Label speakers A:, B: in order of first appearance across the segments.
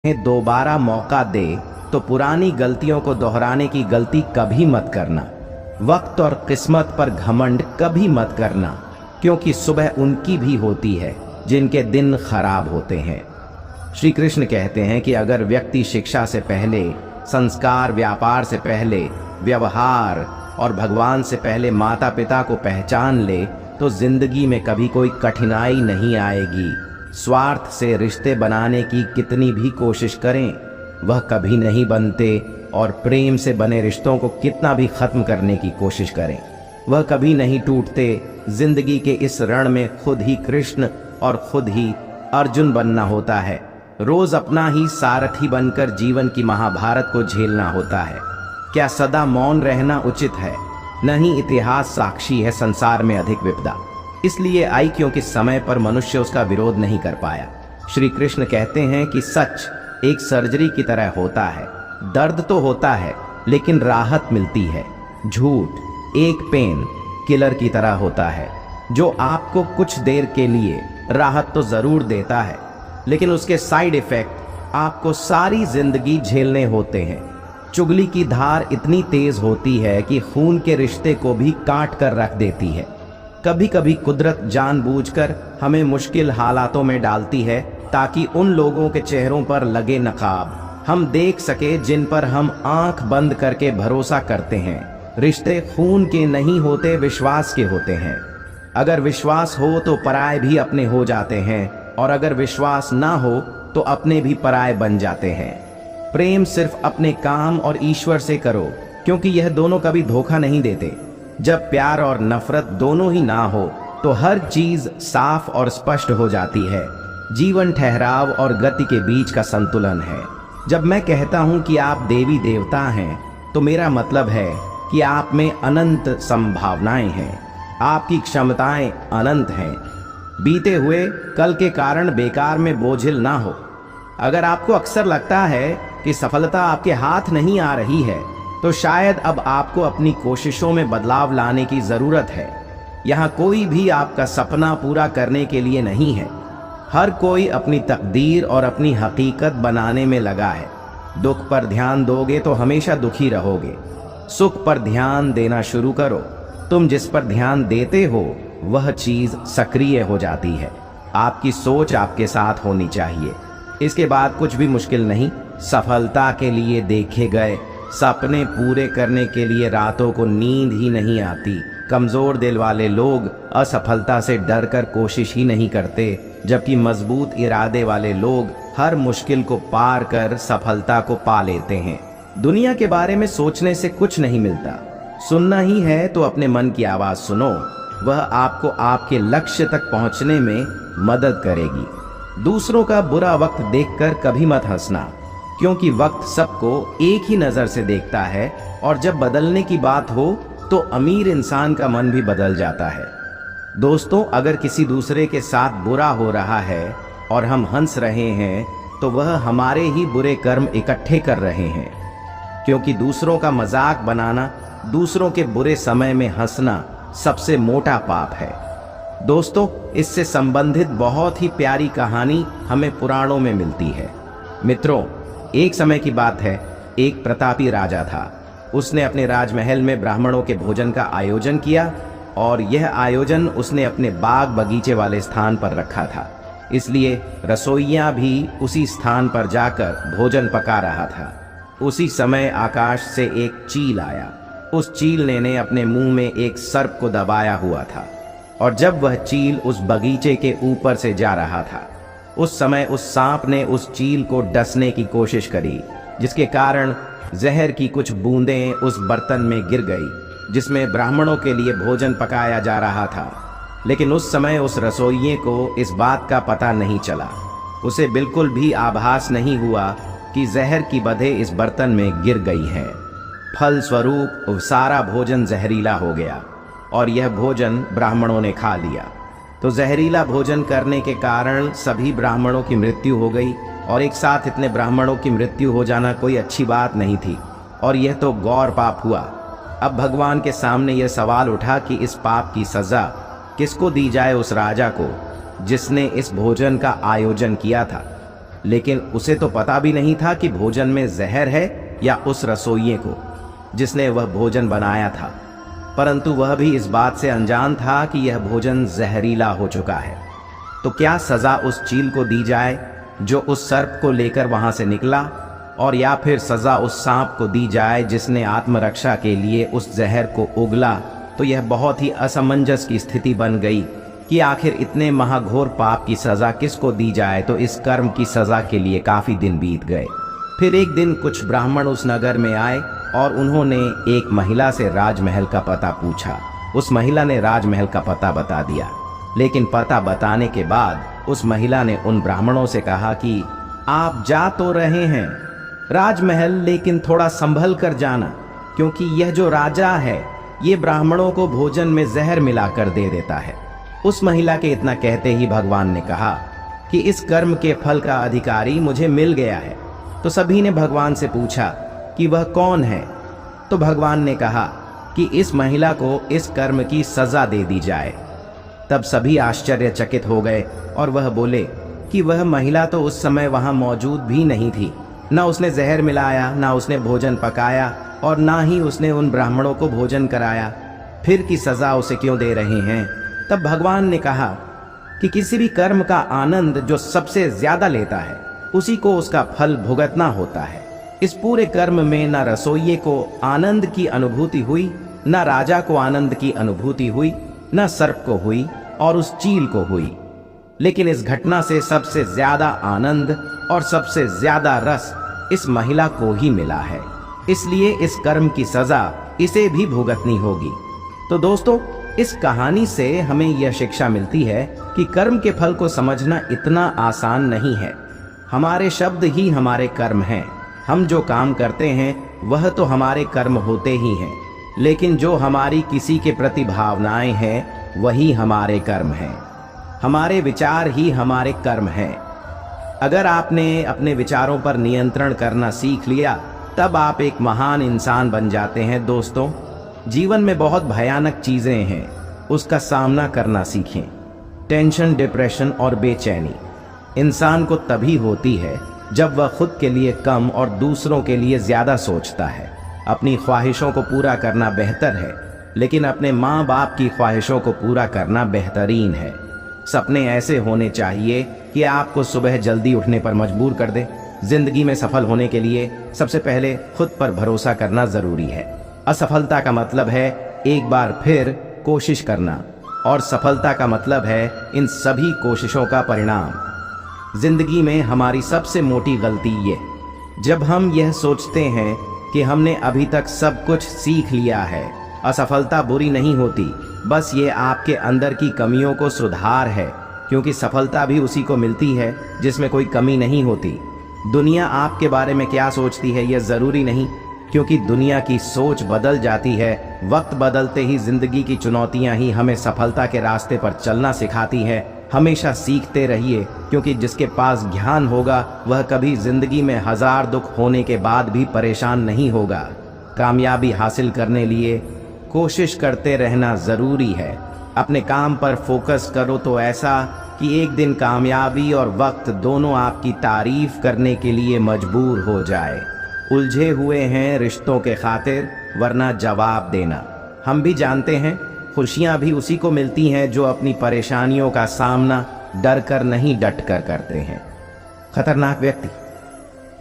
A: दोबारा मौका दे तो पुरानी गलतियों को दोहराने की गलती कभी मत करना। वक्त और किस्मत पर घमंड कभी मत करना, क्योंकि सुबह उनकी भी होती है जिनके दिन खराब होते हैं। श्री कृष्ण कहते हैं कि अगर व्यक्ति शिक्षा से पहले, संस्कार, व्यापार से पहले, व्यवहार और भगवान से पहले माता पिता को पहचान ले तो जिंदगी में कभी कोई कठिनाई नहीं आएगी। स्वार्थ से रिश्ते बनाने की कितनी भी कोशिश करें, वह कभी नहीं बनते, और प्रेम से बने रिश्तों को कितना भी खत्म करने की कोशिश करें, वह कभी नहीं टूटते। जिंदगी के इस रण में खुद ही कृष्ण और खुद ही अर्जुन बनना होता है। रोज अपना ही सारथी बनकर जीवन की महाभारत को झेलना होता है। क्या सदा मौन रहना उचित है? नहीं, इतिहास साक्षी है संसार में अधिक विपदा इसलिए आई क्योंकि समय पर मनुष्य उसका विरोध नहीं कर पाया। श्री कृष्ण कहते हैं कि सच एक सर्जरी की तरह होता है। दर्द तो होता है लेकिन राहत मिलती है। झूठ एक पेन किलर की तरह होता है जो आपको कुछ देर के लिए राहत तो जरूर देता है, लेकिन उसके साइड इफेक्ट आपको सारी जिंदगी झेलने होते हैं। चुगली की धार इतनी तेज होती है कि खून के रिश्ते को भी काट कर रख देती है। कभी कभी कुदरत जानबूझकर हमें मुश्किल हालातों में डालती है ताकि उन लोगों के चेहरों पर लगे नकाब हम देख सके जिन पर हम आंख बंद करके भरोसा करते हैं। रिश्ते खून के नहीं होते, विश्वास के होते हैं। अगर विश्वास हो तो पराये भी अपने हो जाते हैं, और अगर विश्वास ना हो तो अपने भी पराये बन जाते हैं। प्रेम सिर्फ अपने काम और ईश्वर से करो, क्योंकि यह दोनों कभी धोखा नहीं देते। जब प्यार और नफरत दोनों ही ना हो तो हर चीज साफ और स्पष्ट हो जाती है। जीवन ठहराव और गति के बीच का संतुलन है। जब मैं कहता हूं कि आप देवी देवता हैं तो मेरा मतलब है कि आप में अनंत संभावनाएं हैं। आपकी क्षमताएं अनंत हैं। बीते हुए कल के कारण बेकार में बोझिल ना हो। अगर आपको अक्सर लगता है कि सफलता आपके हाथ नहीं आ रही है तो शायद अब आपको अपनी कोशिशों में बदलाव लाने की जरूरत है। यहाँ कोई भी आपका सपना पूरा करने के लिए नहीं है। हर कोई अपनी तकदीर और अपनी हकीकत बनाने में लगा है। दुख पर ध्यान दोगे तो हमेशा दुखी रहोगे। सुख पर ध्यान देना शुरू करो। तुम जिस पर ध्यान देते हो वह चीज सक्रिय हो जाती है। आपकी सोच आपके साथ होनी चाहिए। इसके बाद कुछ भी मुश्किल नहीं। सफलता के लिए देखे गए सपने पूरे करने के लिए रातों को नींद ही नहीं आती। कमजोर दिल वाले लोग असफलता से डरकर कोशिश ही नहीं करते, जबकि मजबूत इरादे वाले लोग हर मुश्किल को पार कर सफलता को पा लेते हैं। दुनिया के बारे में सोचने से कुछ नहीं मिलता। सुनना ही है तो अपने मन की आवाज सुनो। वह आपको आपके लक्ष्य तक पहुंचने में मदद करेगी। दूसरों का बुरा वक्त देखकर कभी मत हंसना, क्योंकि वक्त सबको एक ही नजर से देखता है, और जब बदलने की बात हो तो अमीर इंसान का मन भी बदल जाता है। दोस्तों, अगर किसी दूसरे के साथ बुरा हो रहा है और हम हंस रहे हैं तो वह हमारे ही बुरे कर्म इकट्ठे कर रहे हैं, क्योंकि दूसरों का मजाक बनाना, दूसरों के बुरे समय में हंसना सबसे मोटा पाप है। दोस्तों, इससे संबंधित बहुत ही प्यारी कहानी हमें पुराणों में मिलती है। मित्रों, एक समय की बात है, एक प्रतापी राजा था। उसने अपने राजमहल में ब्राह्मणों के भोजन का आयोजन किया, और यह आयोजन उसने अपने बाग बगीचे वाले स्थान पर रखा था। इसलिए रसोइया भी उसी स्थान पर जाकर भोजन पका रहा था। उसी समय आकाश से एक चील आया। उस चील ने अपने मुंह में एक सर्प को दबाया हुआ था, और जब वह चील उस बगीचे के ऊपर से जा रहा था, उस समय उस सांप ने उस चील को डसने की कोशिश करी, जिसके कारण जहर की कुछ बूंदें उस बर्तन में गिर गई जिसमें ब्राह्मणों के लिए भोजन पकाया जा रहा था। लेकिन उस समय उस रसोइये को इस बात का पता नहीं चला। उसे बिल्कुल भी आभास नहीं हुआ कि जहर की बदें इस बर्तन में गिर गई हैं। फल स्वरूप सारा भोजन जहरीला हो गया, और यह भोजन ब्राह्मणों ने खा लिया। तो जहरीला भोजन करने के कारण सभी ब्राह्मणों की मृत्यु हो गई, और एक साथ इतने ब्राह्मणों की मृत्यु हो जाना कोई अच्छी बात नहीं थी, और यह तो गौर पाप हुआ। अब भगवान के सामने यह सवाल उठा कि इस पाप की सजा किसको दी जाए? उस राजा को जिसने इस भोजन का आयोजन किया था। लेकिन उसे तो पता भी नहीं था कि भोजन में जहर है या उस रसोइये को जिसने वह भोजन बनाया था, परंतु वह भी इस बात से अनजान था कि यह भोजन जहरीला हो चुका है। तो क्या सजा उस चील को दी जाए जो उस सर्प को लेकर वहां से निकला, और या फिर सजा उस सांप को दी जाए जिसने आत्मरक्षा के लिए उस जहर को उगला। तो यह बहुत ही असमंजस की स्थिति बन गई कि आखिर इतने महाघोर पाप की सजा किसको दी जाए। तो इस कर्म की सजा के लिए काफी दिन बीत गए। फिर एक दिन कुछ ब्राह्मण उस नगर में आए और उन्होंने एक महिला से राजमहल का पता पूछा। उस महिला ने राजमहल का पता बता दिया, लेकिन पता बताने के बाद उस महिला ने उन ब्राह्मणों से कहा कि आप जा तो रहे हैं राजमहल, लेकिन थोड़ा संभल कर जाना, क्योंकि यह जो राजा है ये ब्राह्मणों को भोजन में जहर मिलाकर दे देता है। उस महिला के इतना कहते ही भगवान ने कहा कि इस कर्म के फल का अधिकारी मुझे मिल गया है। तो सभी ने भगवान से पूछा कि वह कौन है। तो भगवान ने कहा कि इस महिला को इस कर्म की सजा दे दी जाए। तब सभी आश्चर्यचकित हो गए और वह बोले कि वह महिला तो उस समय वहां मौजूद भी नहीं थी, न उसने जहर मिलाया, न उसने भोजन पकाया, और ना ही उसने उन ब्राह्मणों को भोजन कराया, फिर की सजा उसे क्यों दे रहे हैं। तब भगवान ने कहा कि किसी भी कर्म का आनंद जो सबसे ज्यादा लेता है उसी को उसका फल भुगतना होता है। इस पूरे कर्म में न रसोइये को आनंद की अनुभूति हुई, न राजा को आनंद की अनुभूति हुई, न सर्प को हुई और उस चील को हुई, लेकिन इस घटना से सबसे ज्यादा आनंद और सबसे ज्यादा रस इस महिला को ही मिला है। इसलिए इस कर्म की सजा इसे भी भुगतनी होगी। तो दोस्तों, इस कहानी से हमें यह शिक्षा मिलती है कि कर्म के फल को समझना इतना आसान नहीं है। हमारे शब्द ही हमारे कर्म हैं। हम जो काम करते हैं वह तो हमारे कर्म होते ही हैं, लेकिन जो हमारी किसी के प्रति भावनाएं हैं वही हमारे कर्म हैं। हमारे विचार ही हमारे कर्म हैं। अगर आपने अपने विचारों पर नियंत्रण करना सीख लिया तब आप एक महान इंसान बन जाते हैं। दोस्तों, जीवन में बहुत भयानक चीजें हैं, उसका सामना करना सीखें। टेंशन, डिप्रेशन और बेचैनी इंसान को तभी होती है जब वह खुद के लिए कम और दूसरों के लिए ज्यादा सोचता है। अपनी ख्वाहिशों को पूरा करना बेहतर है, लेकिन अपने माँ बाप की ख्वाहिशों को पूरा करना बेहतरीन है। सपने ऐसे होने चाहिए कि आपको सुबह जल्दी उठने पर मजबूर कर दे। जिंदगी में सफल होने के लिए सबसे पहले खुद पर भरोसा करना जरूरी है। असफलता का मतलब है एक बार फिर कोशिश करना, और सफलता का मतलब है इन सभी कोशिशों का परिणाम। जिंदगी में हमारी सबसे मोटी गलती ये, जब हम यह सोचते हैं कि हमने अभी तक सब कुछ सीख लिया है। असफलता बुरी नहीं होती, बस ये आपके अंदर की कमियों को सुधार है, क्योंकि सफलता भी उसी को मिलती है जिसमें कोई कमी नहीं होती। दुनिया आपके बारे में क्या सोचती है यह जरूरी नहीं, क्योंकि दुनिया की सोच बदल जाती है। वक्त बदलते ही जिंदगी की चुनौतियां ही हमें सफलता के रास्ते पर चलना सिखाती हैं। हमेशा सीखते रहिए, क्योंकि जिसके पास ज्ञान होगा वह कभी जिंदगी में 1000 दुख होने के बाद भी परेशान नहीं होगा। कामयाबी हासिल करने लिए कोशिश करते रहना जरूरी है। अपने काम पर फोकस करो तो ऐसा कि एक दिन कामयाबी और वक्त दोनों आपकी तारीफ करने के लिए मजबूर हो जाए। उलझे हुए हैं रिश्तों के खातिर, वरना जवाब देना। हम भी जानते हैं खुशियां भी उसी को मिलती हैं जो अपनी परेशानियों का सामना डर कर नहीं डट कर करते हैं। खतरनाक व्यक्ति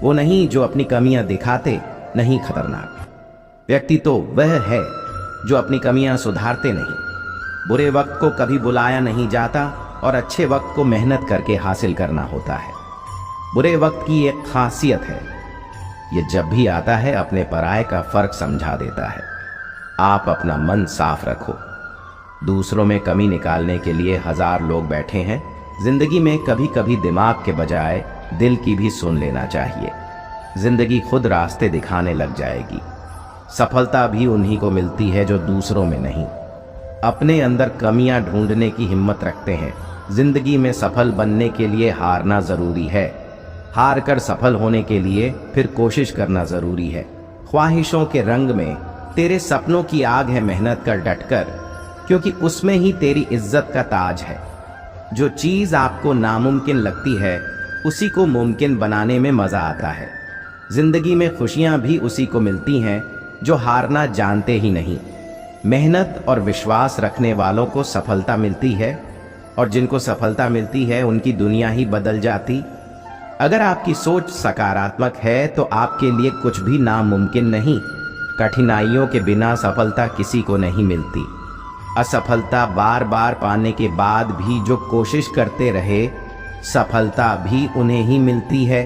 A: वो नहीं जो अपनी कमियां दिखाते, नहीं, खतरनाक व्यक्ति तो वह है जो अपनी कमियां सुधारते नहीं। बुरे वक्त को कभी बुलाया नहीं जाता और अच्छे वक्त को मेहनत करके हासिल करना होता है। बुरे वक्त की एक खासियत है, ये जब भी आता है अपने पराये का फर्क समझा देता है। आप अपना मन साफ रखो। दूसरों में कमी निकालने के लिए 1000 लोग बैठे हैं। जिंदगी में कभी कभी दिमाग के बजाय दिल की भी सुन लेना चाहिए। जिंदगी खुद रास्ते दिखाने लग जाएगी। सफलता भी उन्हीं को मिलती है जो दूसरों में नहीं। अपने अंदर कमियां ढूंढने की हिम्मत रखते हैं। जिंदगी में सफल बनने के लिए हारना जरूरी है। हार कर सफल होने के लिए फिर कोशिश करना जरूरी है। ख्वाहिशों के रंग में तेरे सपनों की आग है, मेहनत कर डटकर, क्योंकि उसमें ही तेरी इज्जत का ताज है। जो चीज आपको नामुमकिन लगती है उसी को मुमकिन बनाने में मजा आता है। जिंदगी में खुशियां भी उसी को मिलती हैं जो हारना जानते ही नहीं। मेहनत और विश्वास रखने वालों को सफलता मिलती है, और जिनको सफलता मिलती है उनकी दुनिया ही बदल जाती। अगर आपकी सोच सकारात्मक है तो आपके लिए कुछ भी नामुमकिन नहीं। कठिनाइयों के बिना सफलता किसी को नहीं मिलती। असफलता बार बार पाने के बाद भी जो कोशिश करते रहे, सफलता भी उन्हें ही मिलती है।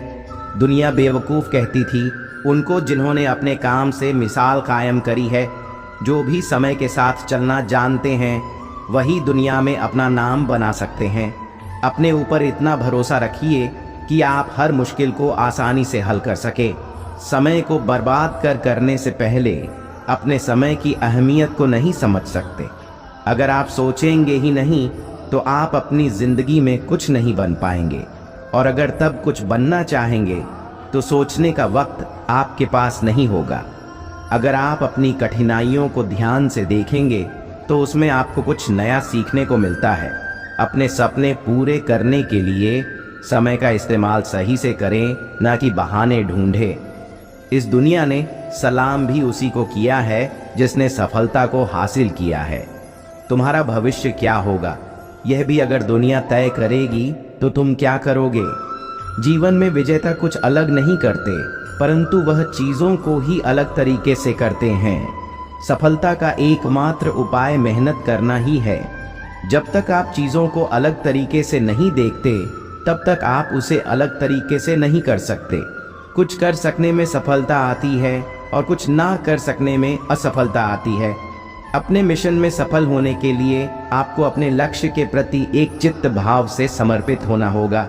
A: दुनिया बेवकूफ़ कहती थी उनको जिन्होंने अपने काम से मिसाल कायम करी है। जो भी समय के साथ चलना जानते हैं वही दुनिया में अपना नाम बना सकते हैं। अपने ऊपर इतना भरोसा रखिए कि आप हर मुश्किल को आसानी से हल कर सके। समय को बर्बाद करने से पहले अपने समय की अहमियत को नहीं समझ सकते। अगर आप सोचेंगे ही नहीं तो आप अपनी ज़िंदगी में कुछ नहीं बन पाएंगे, और अगर तब कुछ बनना चाहेंगे तो सोचने का वक्त आपके पास नहीं होगा। अगर आप अपनी कठिनाइयों को ध्यान से देखेंगे तो उसमें आपको कुछ नया सीखने को मिलता है। अपने सपने पूरे करने के लिए समय का इस्तेमाल सही से करें, ना कि बहाने ढूंढें। इस दुनिया ने सलाम भी उसी को किया है जिसने सफलता को हासिल किया है। तुम्हारा भविष्य क्या होगा यह भी अगर दुनिया तय करेगी तो तुम क्या करोगे? जीवन में विजेता कुछ अलग नहीं करते, परंतु वह चीज़ों को ही अलग तरीके से करते हैं। सफलता का एकमात्र उपाय मेहनत करना ही है। जब तक आप चीज़ों को अलग तरीके से नहीं देखते तब तक आप उसे अलग तरीके से नहीं कर सकते। कुछ कर सकने में सफलता आती है और कुछ ना कर सकने में असफलता आती है। अपने मिशन में सफल होने के लिए आपको अपने लक्ष्य के प्रति एक चित्त भाव से समर्पित होना होगा।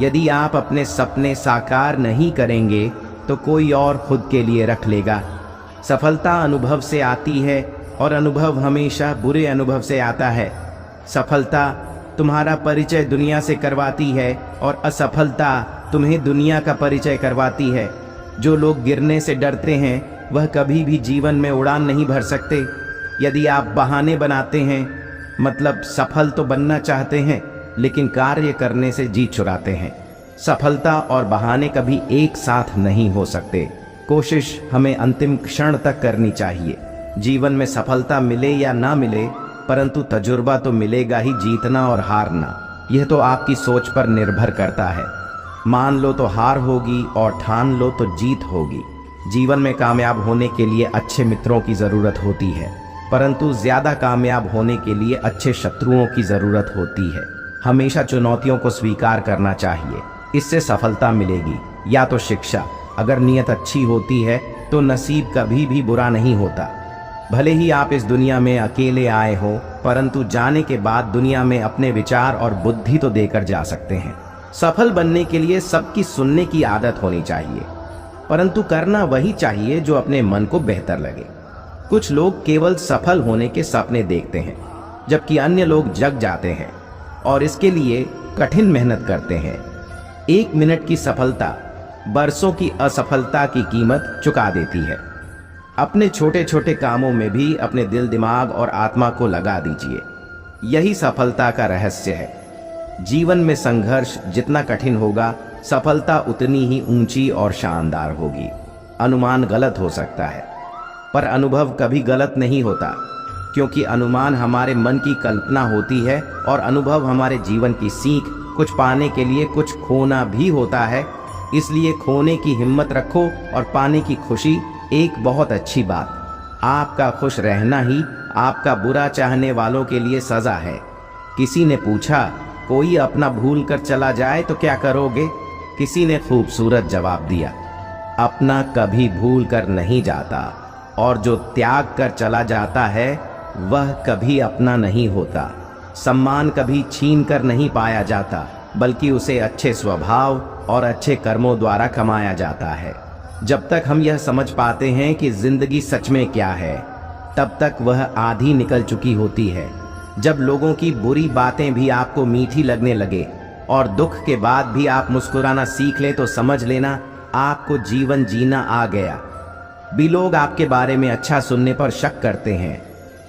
A: यदि आप अपने सपने साकार नहीं करेंगे तो कोई और खुद के लिए रख लेगा। सफलता अनुभव से आती है और अनुभव हमेशा बुरे अनुभव से आता है। सफलता तुम्हारा परिचय दुनिया से करवाती है और असफलता तुम्हें दुनिया का परिचय करवाती है। जो लोग गिरने से डरते हैं वह कभी भी जीवन में उड़ान नहीं भर सकते। यदि आप बहाने बनाते हैं मतलब सफल तो बनना चाहते हैं लेकिन कार्य करने से जी चुराते हैं। सफलता और बहाने कभी एक साथ नहीं हो सकते। कोशिश हमें अंतिम क्षण तक करनी चाहिए। जीवन में सफलता मिले या ना मिले, परंतु तजुर्बा तो मिलेगा ही, जीतना और हारना। यह तो आपकी सोच पर निर्भर करता है। मान लो तो हार होगी और ठान लो तो जीत होगी। जीवन में कामयाब होने के लिए अच्छे मित्रों की ज़रूरत होती है, परंतु ज़्यादा कामयाब होने के लिए अच्छे शत्रुओं की ज़रूरत होती है। हमेशा चुनौतियों को स्वीकार करना चाहिए, इससे सफलता मिलेगी। या तो शिक्षा, अगर नीयत अच्छी होती है तो नसीब कभी भी बुरा नहीं होता। भले ही आप इस दुनिया में अकेले आए हो, परंतु जाने के बाद दुनिया में अपने विचार और बुद्धि तो देकर जा सकते हैं। सफल बनने के लिए सबकी सुनने की आदत होनी चाहिए, परंतु करना वही चाहिए जो अपने मन को बेहतर लगे। कुछ लोग केवल सफल होने के सपने देखते हैं, जबकि अन्य लोग जग जाते हैं और इसके लिए कठिन मेहनत करते हैं। 1 मिनट की सफलता बरसों की असफलता की कीमत चुका देती है। अपने छोटे छोटे कामों में भी अपने दिल, दिमाग और आत्मा को लगा दीजिए। यही सफलता का रहस्य है। जीवन में संघर्ष जितना कठिन होगा, सफलता उतनी ही ऊंची और शानदार होगी। अनुमान गलत हो सकता है, पर अनुभव कभी गलत नहीं होता, क्योंकि अनुमान हमारे मन की कल्पना होती है और अनुभव हमारे जीवन की सीख। कुछ पाने के लिए कुछ खोना भी होता है, इसलिए खोने की हिम्मत रखो और पाने की खुशी एक बहुत अच्छी बात। आपका खुश रहना ही आपका बुरा चाहने वालों के लिए सज़ा है। किसी ने पूछा, कोई अपना भूल कर चला जाए तो क्या करोगे? किसी ने खूबसूरत जवाब दिया, अपना कभी भूल कर नहीं जाता, और जो त्याग कर चला जाता है वह कभी अपना नहीं होता। सम्मान कभी छीन कर नहीं पाया जाता, बल्कि उसे अच्छे स्वभाव और अच्छे कर्मों द्वारा कमाया जाता है। जब तक हम यह समझ पाते हैं कि जिंदगी सच में क्या है, तब तक वह आधी निकल चुकी होती है। जब लोगों की बुरी बातें भी आपको मीठी लगने लगे और दुख के बाद भी आप मुस्कुराना सीख ले तो समझ लेना आपको जीवन जीना आ गया। भी लोग आपके बारे में अच्छा सुनने पर शक करते हैं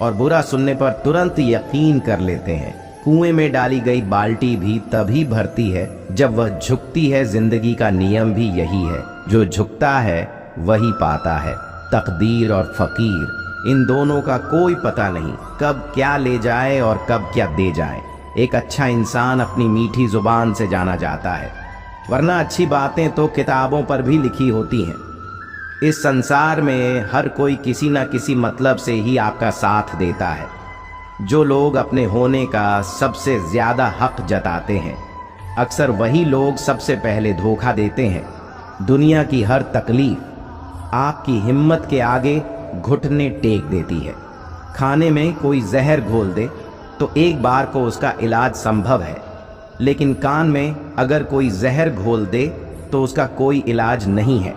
A: और बुरा सुनने पर तुरंत यकीन कर लेते हैं। कुएं में डाली गई बाल्टी भी तभी भरती है जब वह झुकती है। जिंदगी का नियम भी यही है, जो झुकता है वही पाता है। तकदीर और फकीर, इन दोनों का कोई पता नहीं कब क्या ले जाए और कब क्या दे जाए। एक अच्छा इंसान अपनी मीठी जुबान से जाना जाता है, वरना अच्छी बातें तो किताबों पर भी लिखी होती हैं। इस संसार में हर कोई किसी न किसी मतलब से ही आपका साथ देता है। जो लोग अपने होने का सबसे ज्यादा हक जताते हैं, अक्सर वही लोग सबसे पहले धोखा देते हैं। दुनिया की हर तकलीफ आपकी हिम्मत के आगे घुटने टेक देती है। खाने में कोई जहर घोल दे तो एक बार को उसका इलाज संभव है, लेकिन कान में अगर कोई जहर घोल दे तो उसका कोई इलाज नहीं है।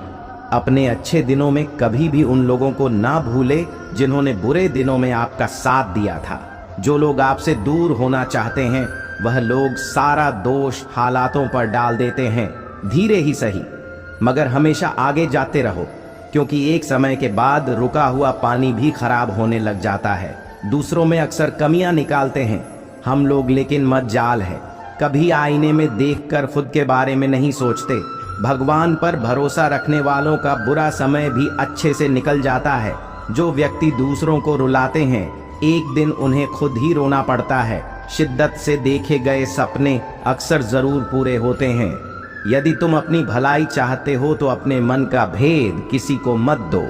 A: अपने अच्छे दिनों में कभी भी उन लोगों को ना भूले जिन्होंने बुरे दिनों में आपका साथ दिया था। जो लोग आपसे दूर होना चाहते हैं, वह लोग सारा दोष हालातों पर डाल देते हैं। धीरे ही सही, मगर हमेशा आगे जाते रहो, क्योंकि एक समय के बाद रुका हुआ पानी भी खराब होने लग जाता है। दूसरों में अक्सर कमियां निकालते हैं हम लोग, लेकिन मजाल है, कभी आईने में देखकर खुद के बारे में नहीं सोचते। भगवान पर भरोसा रखने वालों का बुरा समय भी अच्छे से निकल जाता है। जो व्यक्ति दूसरों को रुलाते हैं, एक दिन उन्हें खुद ही रोना पड़ता है। शिद्दत से देखे गए सपने अक्सर जरूर पूरे होते हैं। यदि तुम अपनी भलाई चाहते हो तो अपने मन का भेद किसी को मत दो।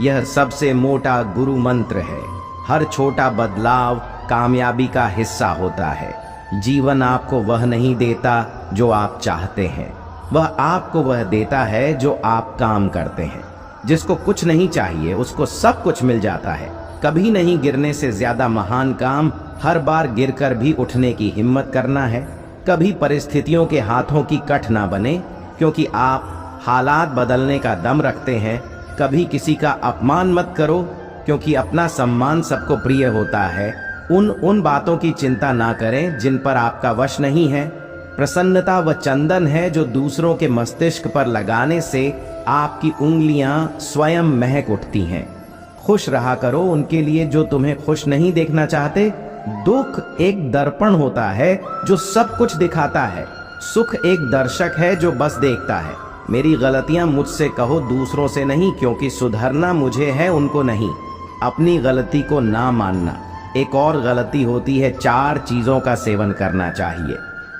A: यह सबसे मोटा गुरु मंत्र है। हर छोटा बदलाव कामयाबी का हिस्सा होता है। जीवन आपको वह नहीं देता जो आप चाहते हैं, वह आपको वह देता है जो आप काम करते हैं। जिसको कुछ नहीं चाहिए उसको सब कुछ मिल जाता है। कभी नहीं गिरने से ज्यादा महान काम हर बार गिरकर भी उठने की हिम्मत करना है। कभी परिस्थितियों के हाथों की कठ ना बने, क्योंकि आप हालात बदलने का दम रखते हैं। कभी किसी का अपमान मत करो, क्योंकि अपना सम्मान सबको प्रिय होता है। उन बातों की चिंता ना करें जिन पर आपका वश नहीं है। प्रसन्नता वह चंदन है जो दूसरों के मस्तिष्क पर लगाने से आपकी उंगलियां स्वयं महक उठती हैं। खुश रहा करो उनके लिए जो तुम्हें खुश नहीं देखना चाहते। दुख एक दर्पण होता है जो सब कुछ दिखाता है। सुख एक दर्शक है जो बस देखता है। मेरी गलतियां मुझसे कहो, दूसरों से नहीं, क्योंकि सुधरना मुझे है, उनको नहीं। अपनी गलती को ना मानना। एक और गलती होती है, 4 चीजों का सेवन करना चाहिए।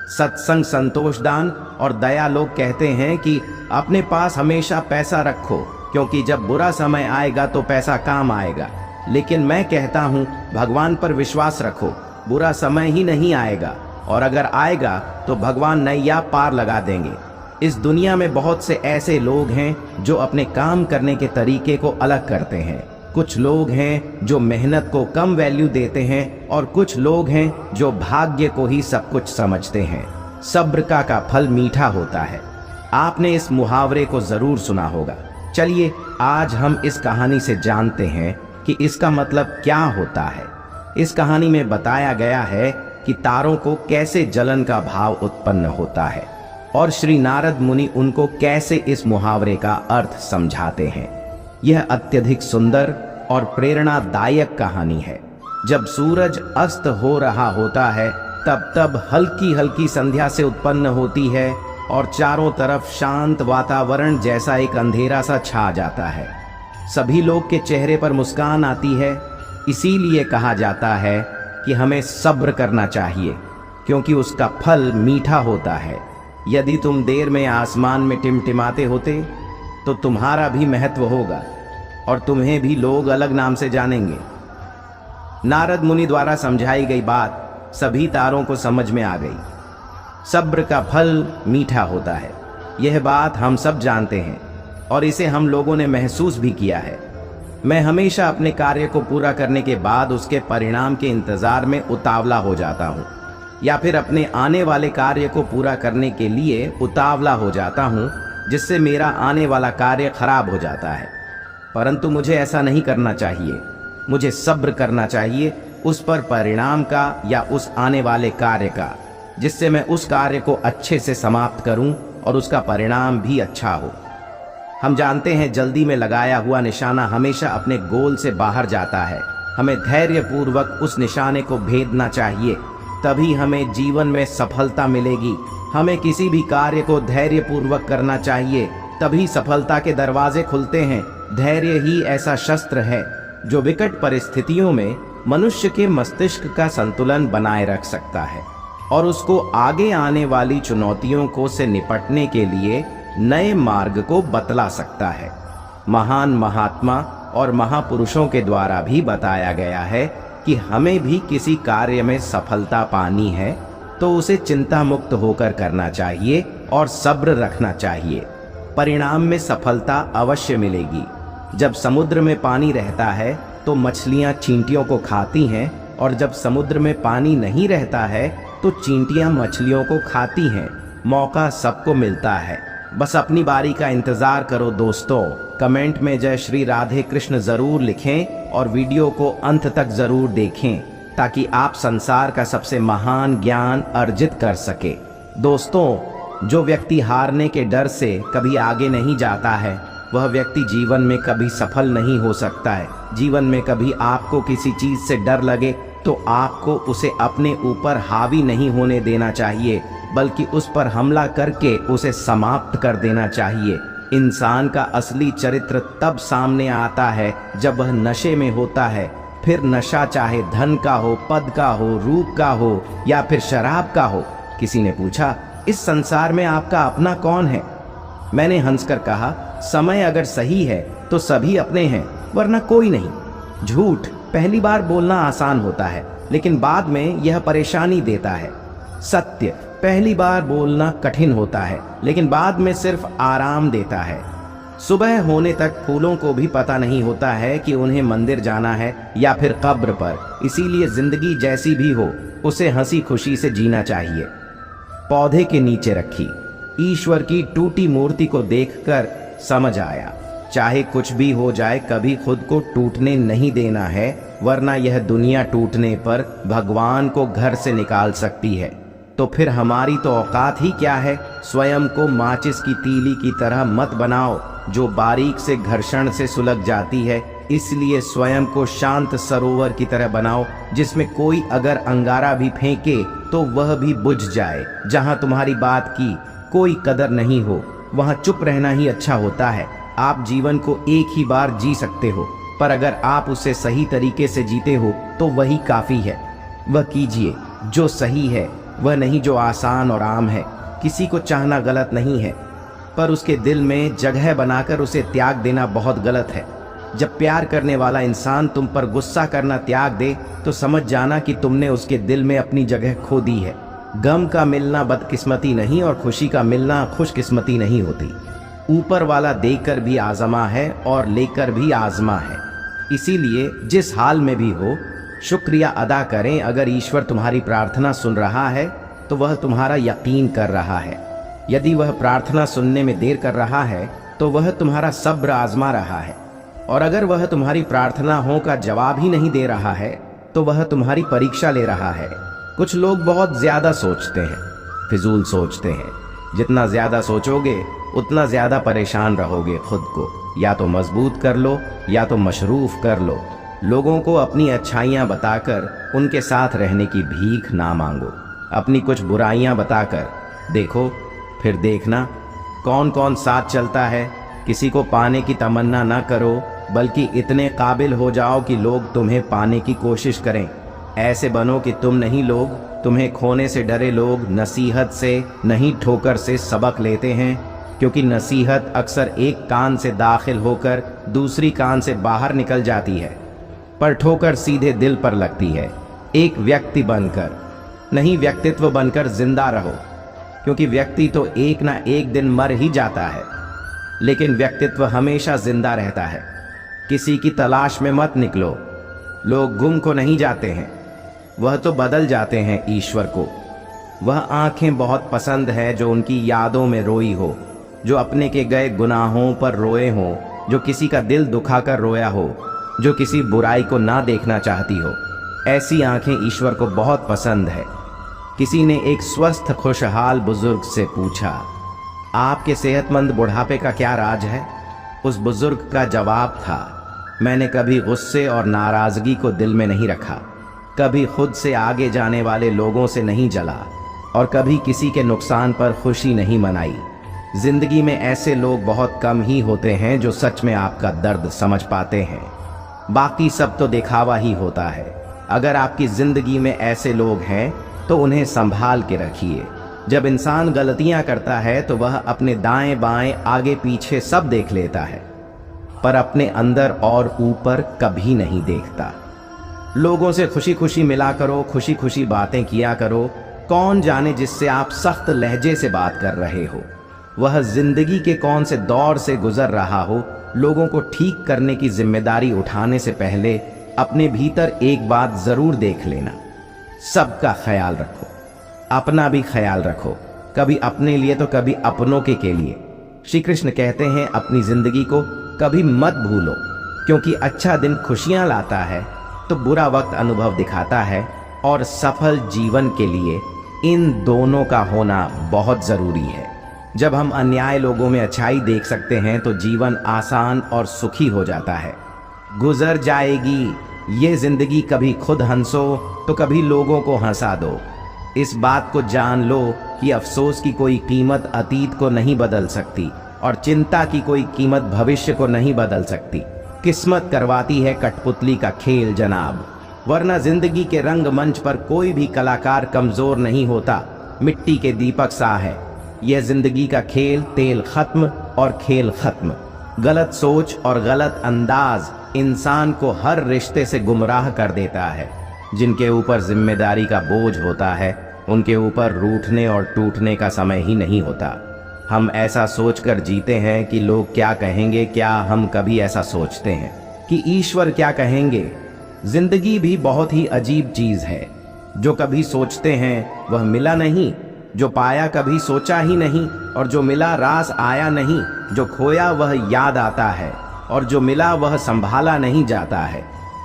A: सत्संग, संतोष दान और दया। लोग कहते हैं कि अपने पास हमेशा पैसा रखो, क्योंकि जब बुरा समय आएगा तो पैसा काम आएगा। लेकिन मैं कहता हूँ, भगवान पर विश्वास रखो, बुरा समय ही नहीं आएगा, और अगर आएगा तो भगवान नैया पार लगा देंगे। इस दुनिया में बहुत से ऐसे लोग हैं जो अपने काम करने के तरीके को अलग करते हैं। कुछ लोग हैं जो मेहनत को कम वैल्यू देते हैं, और कुछ लोग हैं जो भाग्य को ही सब कुछ समझते हैं। सब्र का फल मीठा होता है। आपने इस मुहावरे को जरूर सुना होगा। चलिए आज हम इस कहानी से जानते हैं कि इसका मतलब क्या होता है। इस कहानी में बताया गया है कि तारों को कैसे जलन का भाव उत्पन्न होता है, और श्री नारद मुनि उनको कैसे इस मुहावरे का अर्थ समझाते हैं। यह अत्यधिक सुंदर और प्रेरणादायक कहानी है। जब सूरज अस्त हो रहा होता है, तब हल्की हल्की संध्या से उत्पन्न होती है, और चारों तरफ शांत वातावरण जैसा एक अंधेरा सा छा जाता है। सभी लोग के चेहरे पर मुस्कान आती है। इसीलिए कहा जाता है कि हमें सब्र करना चाहिए, क्योंकि उसका फल मीठा होता है। यदि तुम देर में आसमान में टिमटिमाते होते तो तुम्हारा भी महत्व होगा, और तुम्हें भी लोग अलग नाम से जानेंगे। नारद मुनि द्वारा समझाई गई बात सभी तारों को समझ में आ गई। सब्र का फल मीठा होता है, यह बात हम सब जानते हैं, और इसे हम लोगों ने महसूस भी किया है। मैं हमेशा अपने कार्य को पूरा करने के बाद उसके परिणाम के इंतजार में उतावला हो जाता हूँ, या फिर अपने आने वाले कार्य को पूरा करने के लिए उतावला हो जाता हूँ, जिससे मेरा आने वाला कार्य खराब हो जाता है। परंतु मुझे ऐसा नहीं करना चाहिए। मुझे सब्र करना चाहिए उस पर परिणाम का या उस आने वाले कार्य का, जिससे मैं उस कार्य को अच्छे से समाप्त करूं और उसका परिणाम भी अच्छा हो। हम जानते हैं जल्दी में लगाया हुआ निशाना हमेशा अपने गोल से बाहर जाता है। हमें धैर्यपूर्वक उस निशाने को भेदना चाहिए, तभी हमें जीवन में सफलता मिलेगी। हमें किसी भी कार्य को धैर्यपूर्वक करना चाहिए, तभी सफलता के दरवाजे खुलते हैं। धैर्य ही ऐसा शस्त्र है जो विकट परिस्थितियों में मनुष्य के मस्तिष्क का संतुलन बनाए रख सकता है और उसको आगे आने वाली चुनौतियों को से निपटने के लिए नए मार्ग को बतला सकता है। महान महात्मा और महापुरुषों के द्वारा भी बताया गया है कि हमें भी किसी कार्य में सफलता पानी है तो उसे चिंता मुक्त होकर करना चाहिए और सब्र रखना चाहिए। परिणाम में सफलता अवश्य मिलेगी। जब समुद्र में पानी रहता है तो मछलियां चींटियों को खाती हैं, और जब समुद्र में पानी नहीं रहता है तो चींटियां मछलियों को खाती हैं। मौका सबको मिलता है, बस अपनी बारी का इंतजार करो दोस्तों। कमेंट में जय श्री राधे कृष्ण जरूर लिखें और वीडियो को अंत तक जरूर देखें ताकि आप संसार का सबसे महान ज्ञान अर्जित कर सके। दोस्तों, जो व्यक्ति हारने के डर से कभी आगे नहीं जाता है वह व्यक्ति जीवन में कभी सफल नहीं हो सकता है। जीवन में कभी आपको किसी चीज से डर लगे तो आपको उसे अपने ऊपर हावी नहीं होने देना चाहिए, बल्कि उस पर हमला करके उसे समाप्त कर देना चाहिए। इंसान का असली चरित्र तब सामने आता है जब वह नशे में होता है। फिर नशा चाहे धन का हो, पद का हो, रूप का हो या फिर शराब का हो। किसी ने पूछा, इस संसार में आपका अपना कौन है? मैंने हंसकर कहा, समय अगर सही है तो सभी अपने हैं, वरना कोई नहीं। झूठ पहली बार बोलना आसान होता है, लेकिन बाद में यह परेशानी देता है। सत्य पहली बार बोलना कठिन होता है, लेकिन बाद में सिर्फ आराम देता है। सुबह होने तक फूलों को भी पता नहीं होता है कि उन्हें मंदिर जाना है या फिर कब्र पर। इसीलिए जिंदगी जैसी भी हो उसे हंसी खुशी से जीना चाहिए। पौधे के नीचे रखी ईश्वर की टूटी मूर्ति को देखकर समझ आया, चाहे कुछ भी हो जाए कभी खुद को टूटने नहीं देना है, वरना यह दुनिया टूटने पर भगवान को घर से निकाल सकती है। तो फिर हमारी तो औकात ही क्या है। स्वयं को माचिस की तीली की तरह मत बनाओ जो बारीक से घर्षण से सुलग जाती है। इसलिए स्वयं को शांत सरोवर की तरह बनाओ जिसमें कोई अगर अंगारा भी फेंके तो वह भी बुझ जाए। जहां तुम्हारी बात की कोई कदर नहीं हो वहां चुप रहना ही अच्छा होता है। आप जीवन को एक ही बार जी सकते हो, पर अगर आप उसे सही तरीके से जीते हो तो वही काफी है। वह कीजिए जो सही है, वह नहीं जो आसान और आम है। किसी को चाहना गलत नहीं है, पर उसके दिल में जगह बनाकर उसे त्याग देना बहुत गलत है। जब प्यार करने वाला इंसान तुम पर गुस्सा करना त्याग दे तो समझ जाना कि तुमने उसके दिल में अपनी जगह खो दी है। गम का मिलना बदकिस्मती नहीं और खुशी का मिलना खुशकिस्मती नहीं होती। ऊपर वाला देकर भी आजमा है और लेकर भी आजमा है। इसीलिए जिस हाल में भी हो शुक्रिया अदा करें। अगर ईश्वर तुम्हारी प्रार्थना सुन रहा है तो वह तुम्हारा यकीन कर रहा है। यदि वह प्रार्थना सुनने में देर कर रहा है तो वह तुम्हारा सब्र आजमा रहा है। और अगर वह तुम्हारी प्रार्थनाओं का जवाब ही नहीं दे रहा है तो वह तुम्हारी परीक्षा ले रहा है। कुछ लोग बहुत ज्यादा सोचते हैं, फिजूल सोचते हैं। जितना ज्यादा सोचोगे उतना ज्यादा परेशान रहोगे। खुद को या तो मजबूत कर लो या तो मशरूफ कर लो। लोगों को अपनी अच्छाइयाँ बताकर उनके साथ रहने की भीख ना मांगो। अपनी कुछ बुराइयाँ बताकर देखो, फिर देखना कौन कौन साथ चलता है। किसी को पाने की तमन्ना ना करो, बल्कि इतने काबिल हो जाओ कि लोग तुम्हें पाने की कोशिश करें। ऐसे बनो कि तुम नहीं, लोग तुम्हें खोने से डरे। लोग नसीहत से नहीं ठोकर से सबक लेते हैं, क्योंकि नसीहत अक्सर एक कान से दाखिल होकर दूसरी कान से बाहर निकल जाती है, पर ठोकर सीधे दिल पर लगती है। एक व्यक्ति बनकर नहीं, व्यक्तित्व बनकर जिंदा रहो, क्योंकि व्यक्ति तो एक ना एक दिन मर ही जाता है, लेकिन व्यक्तित्व हमेशा जिंदा रहता है। किसी की तलाश में मत निकलो। लोग गुम को नहीं जाते हैं, वह तो बदल जाते हैं ईश्वर को। वह आंखें बहुत पसंद है जो उनकी यादों में रोई हो, जो अपने के गए गुनाहों पर रोए हो, जो किसी का दिल दुखाकर रोया हो, जो किसी बुराई को ना देखना चाहती हो। ऐसी आंखें ईश्वर को बहुत पसंद है। किसी ने एक स्वस्थ खुशहाल बुजुर्ग से पूछा, आपके सेहतमंद बुढ़ापे का क्या राज है? उस बुजुर्ग का जवाब था, मैंने कभी गुस्से और नाराजगी को दिल में नहीं रखा। कभी खुद से आगे जाने वाले लोगों से नहीं जला और कभी किसी के नुकसान पर खुशी नहीं मनाई। जिंदगी में ऐसे लोग बहुत कम ही होते हैं जो सच में आपका दर्द समझ पाते हैं। बाकी सब तो दिखावा ही होता है। अगर आपकी जिंदगी में ऐसे लोग हैं तो उन्हें संभाल के रखिए। जब इंसान गलतियां करता है तो वह अपने दाएं बाएं आगे पीछे सब देख लेता है, पर अपने अंदर और ऊपर कभी नहीं देखता। लोगों से खुशी खुशी मिला करो, खुशी खुशी बातें किया करो। कौन जाने जिससे आप सख्त लहजे से बात कर रहे हो वह जिंदगी के कौन से दौर से गुजर रहा हो। लोगों को ठीक करने की जिम्मेदारी उठाने से पहले अपने भीतर एक बात जरूर देख लेना। सबका ख्याल रखो, अपना भी ख्याल रखो, कभी अपने लिए तो कभी अपनों के लिए। श्री कृष्ण कहते हैं अपनी जिंदगी को कभी मत भूलो, क्योंकि अच्छा दिन खुशियां लाता है तो बुरा वक्त अनुभव दिखाता है, और सफल जीवन के लिए इन दोनों का होना बहुत जरूरी है। जब हम अन्याय लोगों में अच्छाई देख सकते हैं तो जीवन आसान और सुखी हो जाता है। गुजर जाएगी ये जिंदगी, कभी खुद हंसो तो कभी लोगों को हंसा दो। इस बात को जान लो कि अफसोस की कोई कीमत अतीत को नहीं बदल सकती और चिंता की कोई कीमत भविष्य को नहीं बदल सकती। किस्मत करवाती है कठपुतली का खेल जनाब, वरना जिंदगी के रंगमंच पर कोई भी कलाकार कमजोर नहीं होता। मिट्टी के दीपक सा है यह जिंदगी का खेल, तेल खत्म और खेल खत्म। गलत सोच और गलत अंदाज इंसान को हर रिश्ते से गुमराह कर देता है। जिनके ऊपर जिम्मेदारी का बोझ होता है उनके ऊपर रूठने और टूटने का समय ही नहीं होता। हम ऐसा सोचकर जीते हैं कि लोग क्या कहेंगे। क्या हम कभी ऐसा सोचते हैं कि ईश्वर क्या कहेंगे? जिंदगी भी बहुत ही अजीब चीज है। जो कभी सोचते हैं वह मिला नहीं, जो पाया कभी सोचा ही नहीं, और जो मिला रास आया नहीं। जो खोया वह याद आता है और जो मिला वह संभाला नहीं जाता है।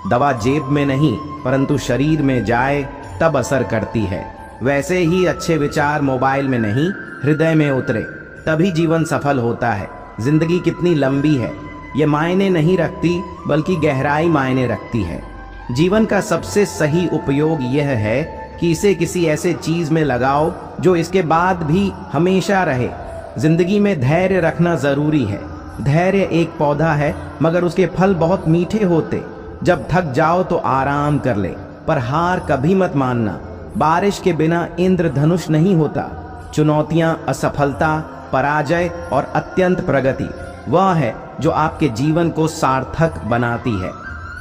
A: दवा जेब में नहीं परंतु शरीर में जाए तब असर करती है। वैसे ही अच्छे विचार मोबाइल में नहीं हृदय में उतरे तभी जीवन सफल होता है। जिंदगी कितनी लंबी है ये मायने नहीं रखती, बल्कि गहराई मायने रखती है। जीवन का सबसे सही उपयोग यह है कि इसे किसी ऐसे चीज में लगाओ जो इसके बाद भी हमेशा रहे। जिंदगी में धैर्य रखना जरूरी है। धैर्य एक पौधा है मगर उसके फल बहुत मीठे होते। जब थक जाओ तो आराम कर ले, पर हार कभी मत मानना। बारिश के बिना इंद्रधनुष नहीं होता। चुनौतियां, असफलता, पराजय और अत्यंत प्रगति वह है जो आपके जीवन को सार्थक बनाती है।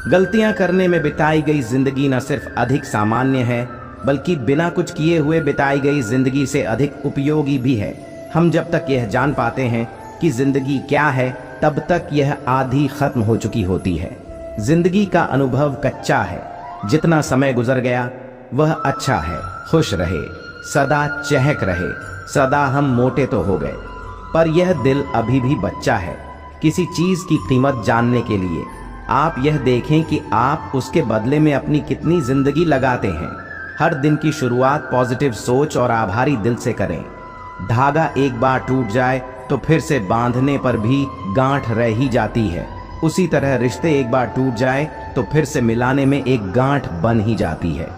A: गलतियां करने में बिताई गई जिंदगी न सिर्फ अधिक सामान्य है बल्कि बिना कुछ किए हुए बिताई गई जिंदगी से अधिक उपयोगी भी है। हम जब तक यह जान पाते हैं कि जिंदगी क्या है तब तक यह आधी खत्म हो चुकी होती है। जिंदगी का अनुभव कच्चा है। जितना समय गुजर गया वह अच्छा है। खुश रहे, सदा चहक रहे। सदा हम मोटे तो हो गए पर यह दिल अभी भी बच्चा है। किसी चीज की कीमत जानने के लिए आप यह देखें कि आप उसके बदले में अपनी कितनी जिंदगी लगाते हैं। हर दिन की शुरुआत पॉजिटिव सोच और आभारी दिल से करें। धागा एक बार टूट जाए तो फिर से बांधने पर भी गांठ रह ही जाती है। उसी तरह रिश्ते एक बार टूट जाए तो फिर से मिलाने में एक गांठ बन ही जाती है।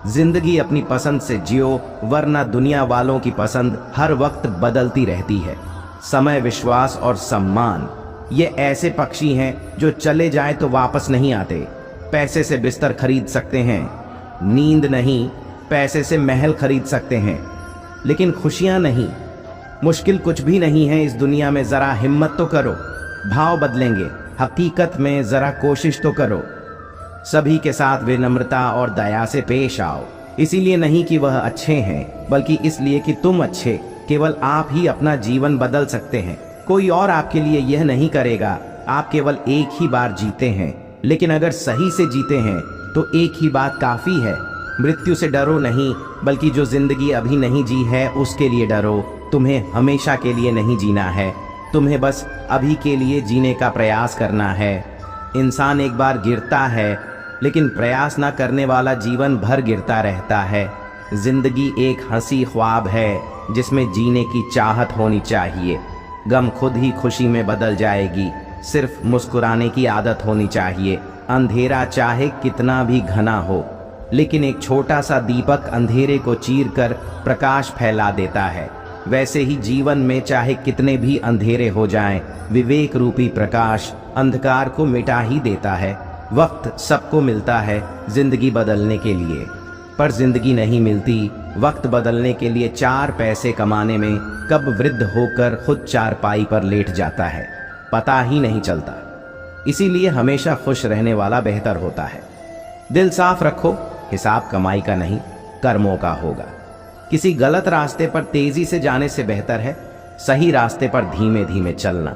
A: जिंदगी अपनी पसंद से जियो, वरना दुनिया वालों की पसंद हर वक्त बदलती रहती है। समय, विश्वास और सम्मान ये ऐसे पक्षी हैं जो चले जाए तो वापस नहीं आते। पैसे से बिस्तर खरीद सकते हैं, नींद नहीं। पैसे से महल खरीद सकते हैं लेकिन खुशियां नहीं। मुश्किल कुछ भी नहीं है इस दुनिया में, जरा हिम्मत तो करो। भाव बदलेंगे, हकीकत में जरा कोशिश तो करो। सभी के साथ विनम्रता और दया से पेश आओ। इसीलिए नहीं कि वह अच्छे हैं बल्कि इसलिए कि तुम अच्छे। केवल आप ही अपना जीवन बदल सकते हैं, कोई और आपके लिए यह नहीं करेगा। आप केवल एक ही बार जीते हैं, लेकिन अगर सही से जीते हैं तो एक ही बात काफी है। मृत्यु से डरो नहीं, बल्कि जो जिंदगी अभी नहीं जी है उसके लिए डरो। तुम्हें हमेशा के लिए नहीं जीना है, तुम्हें बस अभी के लिए जीने का प्रयास करना है। इंसान एक बार गिरता है लेकिन प्रयास न करने वाला जीवन भर गिरता रहता है। जिंदगी एक हंसी ख्वाब है जिसमें जीने की चाहत होनी चाहिए। गम खुद ही खुशी में बदल जाएगी, सिर्फ मुस्कुराने की आदत होनी चाहिए। अंधेरा चाहे कितना भी घना हो, लेकिन एक छोटा सा दीपक अंधेरे को चीरकर प्रकाश फैला देता है। वैसे ही जीवन में चाहे कितने भी अंधेरे हो जाएं, विवेक रूपी प्रकाश अंधकार को मिटा ही देता है। वक्त सबको मिलता है जिंदगी बदलने के लिए, पर जिंदगी नहीं मिलती वक्त बदलने के लिए। 4 पैसे कमाने में कब वृद्ध होकर खुद चारपाई पर लेट जाता है, पता ही नहीं चलता। इसीलिए हमेशा खुश रहने वाला बेहतर होता है। दिल साफ रखो, हिसाब कमाई का नहीं कर्मों का होगा। किसी गलत रास्ते पर तेजी से जाने से बेहतर है सही रास्ते पर धीमे धीमे चलना।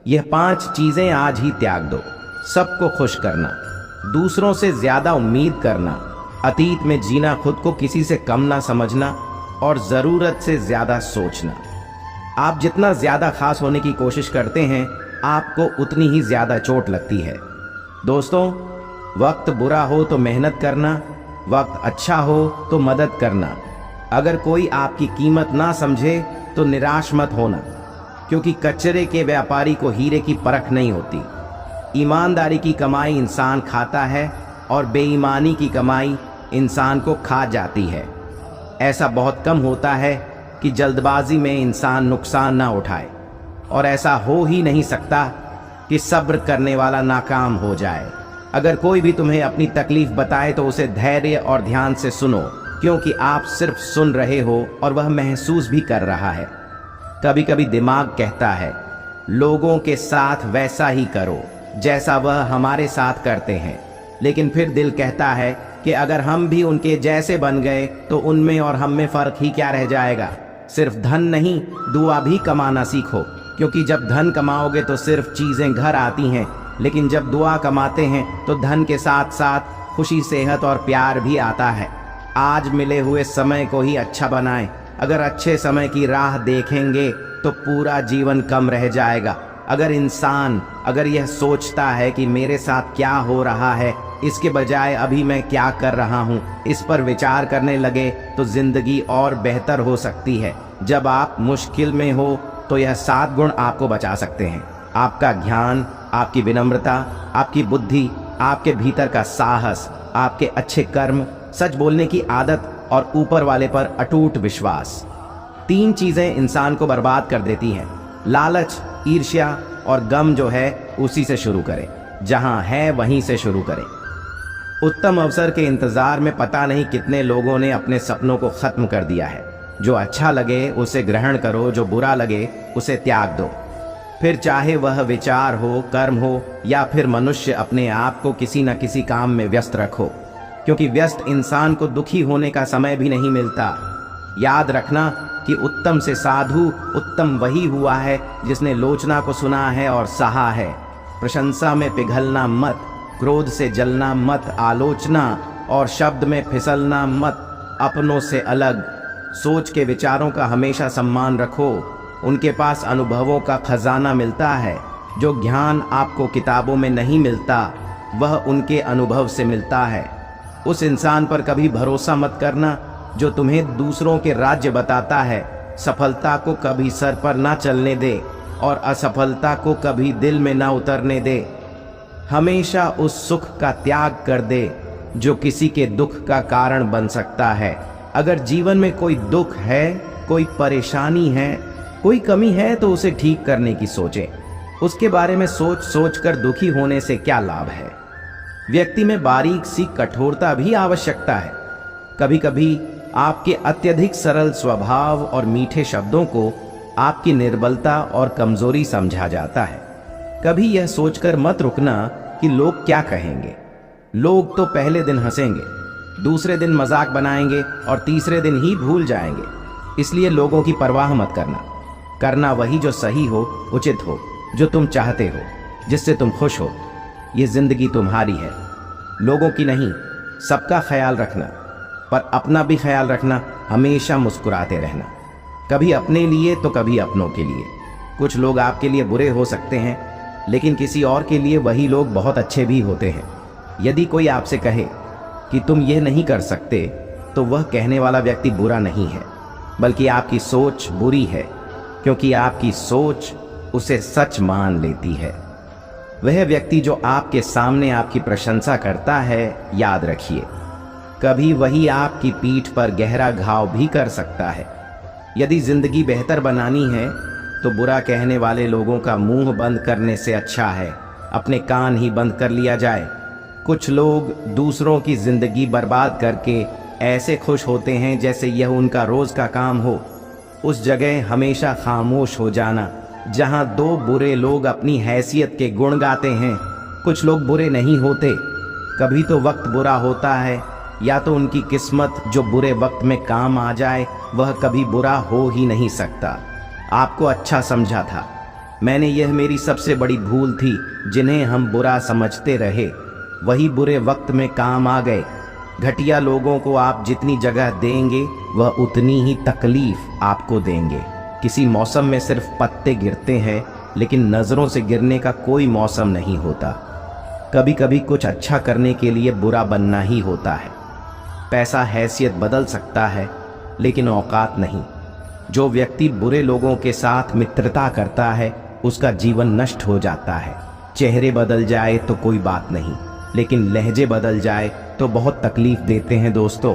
A: यह 5 चीजें आज ही त्याग दो। सबको खुश करना, दूसरों से ज्यादा उम्मीद करना, अतीत में जीना, खुद को किसी से कम ना समझना और जरूरत से ज्यादा सोचना। आप जितना ज्यादा खास होने की कोशिश करते हैं, आपको उतनी ही ज्यादा चोट लगती है। दोस्तों, वक्त बुरा हो तो मेहनत करना, वक्त अच्छा हो तो मदद करना। अगर कोई आपकी कीमत ना समझे तो निराश मत होना, क्योंकि कचरे के व्यापारी को हीरे की परख नहीं होती। ईमानदारी की कमाई इंसान खाता है और बेईमानी की कमाई इंसान को खा जाती है। ऐसा बहुत कम होता है कि जल्दबाजी में इंसान नुकसान ना उठाए, और ऐसा हो ही नहीं सकता कि सब्र करने वाला नाकाम हो जाए। अगर कोई भी तुम्हें अपनी तकलीफ बताए तो उसे धैर्य और ध्यान से सुनो, क्योंकि आप सिर्फ सुन रहे हो और वह महसूस भी कर रहा है। कभी कभी दिमाग कहता है लोगों के साथ वैसा ही करो जैसा वह हमारे साथ करते हैं, लेकिन फिर दिल कहता है कि अगर हम भी उनके जैसे बन गए तो उनमें और हम में फर्क ही क्या रह जाएगा। सिर्फ धन नहीं, दुआ भी कमाना सीखो, क्योंकि जब धन कमाओगे तो सिर्फ चीजें घर आती हैं, लेकिन जब दुआ कमाते हैं तो धन के साथ साथ खुशी, सेहत और प्यार भी आता है। आज मिले हुए समय को ही अच्छा बनाएं। अगर अच्छे समय की राह देखेंगे तो पूरा जीवन कम रह जाएगा। अगर यह सोचता है कि मेरे साथ क्या हो रहा है, इसके बजाय अभी मैं क्या कर रहा हूँ, इस पर विचार करने लगे तो जिंदगी और बेहतर हो सकती है। जब आप मुश्किल में हो तो यह 7 गुण आपको बचा सकते हैं। आपका ज्ञान, आपकी विनम्रता, आपकी बुद्धि, आपके भीतर का साहस, आपके अच्छे कर्म, सच बोलने की आदत और ऊपर वाले पर अटूट विश्वास। 3 चीजें इंसान को बर्बाद कर देती हैं। लालच, ईर्ष्या और गम जो है उसी से शुरू करें। जहां है वहीं से शुरू करें। उत्तम अवसर के इंतजार में पता नहीं कितने लोगों ने अपने सपनों को खत्म कर दिया है। जो अच्छा लगे उसे ग्रहण करो, जो बुरा लगे उसे त्याग दो। फिर चाहे वह विचार हो, कर्म हो या फिर मनुष्य, अपने आप को किसी न किसी काम में व्यस्त रखो, क्योंकि व्यस्त इंसान को दुखी होने का समय भी नहीं मिलता। याद रखना कि उत्तम से साधु उत्तम वही हुआ है जिसने लोचना को सुना है और सहा है। प्रशंसा में पिघलना मत, क्रोध से जलना मत, आलोचना और शब्द में फिसलना मत। अपनों से अलग सोच के विचारों का हमेशा सम्मान रखो। उनके पास अनुभवों का खजाना मिलता है। जो ज्ञान आपको किताबों में नहीं मिलता वह उनके अनुभव से मिलता है। उस इंसान पर कभी भरोसा मत करना जो तुम्हें दूसरों के राज्य बताता है। सफलता को कभी सर पर ना चलने दे और असफलता को कभी दिल में ना उतरने दे। हमेशा उस सुख का त्याग कर दे जो किसी के दुख का कारण बन सकता है। अगर जीवन में कोई दुख है, कोई परेशानी है, कोई कमी है तो उसे ठीक करने की सोचे। उसके बारे में सोच सोच कर दुखी होने से क्या लाभ है। व्यक्ति में बारीक सी कठोरता भी आवश्यकता है। कभी कभी आपके अत्यधिक सरल स्वभाव और मीठे शब्दों को आपकी निर्बलता और कमजोरी समझा जाता है। कभी यह सोचकर मत रुकना कि लोग क्या कहेंगे। लोग तो पहले दिन हंसेंगे, दूसरे दिन मजाक बनाएंगे और तीसरे दिन ही भूल जाएंगे। इसलिए लोगों की परवाह मत करना वही जो सही हो, उचित हो, जो तुम चाहते हो, जिससे तुम खुश हो। ये जिंदगी तुम्हारी है, लोगों की नहीं। सबका ख्याल रखना, पर अपना भी ख्याल रखना। हमेशा मुस्कुराते रहना, कभी अपने लिए तो कभी अपनों के लिए। कुछ लोग आपके लिए बुरे हो सकते हैं, लेकिन किसी और के लिए वही लोग बहुत अच्छे भी होते हैं। यदि कोई आपसे कहे कि तुम ये नहीं कर सकते, तो वह कहने वाला व्यक्ति बुरा नहीं है, बल्कि आपकी सोच बुरी है, क्योंकि आपकी सोच उसे सच मान लेती है। वह व्यक्ति जो आपके सामने आपकी प्रशंसा करता है, याद रखिए, कभी वही आपकी पीठ पर गहरा घाव भी कर सकता है। यदि जिंदगी बेहतर बनानी है तो बुरा कहने वाले लोगों का मुंह बंद करने से अच्छा है अपने कान ही बंद कर लिया जाए। कुछ लोग दूसरों की जिंदगी बर्बाद करके ऐसे खुश होते हैं जैसे यह उनका रोज का काम हो। उस जगह हमेशा खामोश हो जाना जहां दो बुरे लोग अपनी हैसियत के गुण गाते हैं। कुछ लोग बुरे नहीं होते, कभी तो वक्त बुरा होता है, या तो उनकी किस्मत जो बुरे वक्त में काम आ जाए वह कभी बुरा हो ही नहीं सकता। आपको अच्छा समझा था मैंने, यह मेरी सबसे बड़ी भूल थी। जिन्हें हम बुरा समझते रहे वही बुरे वक्त में काम आ गए। घटिया लोगों को आप जितनी जगह देंगे वह उतनी ही तकलीफ आपको देंगे। किसी मौसम में सिर्फ पत्ते गिरते हैं, लेकिन नज़रों से गिरने का कोई मौसम नहीं होता। कभी कभी कुछ अच्छा करने के लिए बुरा बनना ही होता है। पैसा हैसियत बदल सकता है, लेकिन औकात नहीं। जो व्यक्ति बुरे लोगों के साथ मित्रता करता है उसका जीवन नष्ट हो जाता है। चेहरे बदल जाए तो कोई बात नहीं, लेकिन लहजे बदल जाए तो बहुत तकलीफ देते हैं दोस्तों।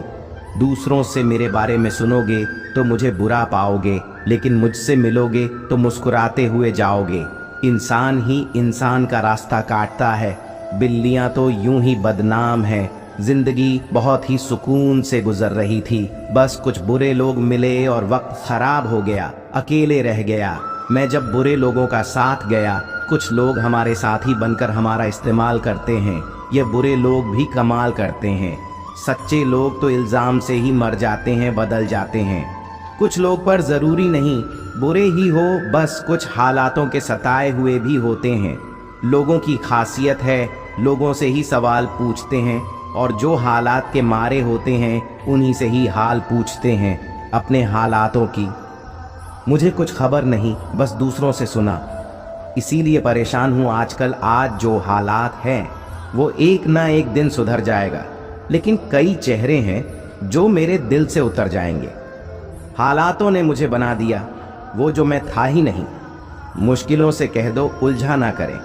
A: दूसरों से मेरे बारे में सुनोगे तो मुझे बुरा पाओगे, लेकिन मुझसे मिलोगे तो मुस्कुराते हुए जाओगे। इंसान ही इंसान का रास्ता काटता है, बिल्लियां तो यूं ही बदनाम हैं। जिंदगी बहुत ही सुकून से गुजर रही थी, बस कुछ बुरे लोग मिले और वक्त खराब हो गया, अकेले रह गया। मैं जब बुरे लोगों का साथ गया, कुछ लोग हमारे साथी बनकर हमारा इस्तेमाल करते हैं। ये बुरे लोग भी कमाल करते हैं। सच्चे लोग तो इल्ज़ाम से ही मर जाते हैं, बदल जाते हैं। कुछ लोग पर ज़रूरी नहीं बुरे ही हो, बस कुछ हालातों के सताए हुए भी होते हैं। लोगों की खासियत है लोगों से ही सवाल पूछते हैं, और जो हालात के मारे होते हैं उन्हीं से ही हाल पूछते हैं अपने हालातों की। मुझे कुछ खबर नहीं, बस दूसरों से सुना, इसीलिए परेशान हूँ आजकल। आज जो हालात हैं वो एक ना एक दिन सुधर जाएगा, लेकिन कई चेहरे हैं जो मेरे दिल से उतर जाएंगे। हालातों ने मुझे बना दिया वो जो मैं था ही नहीं। मुश्किलों से कह दो उलझा ना करें,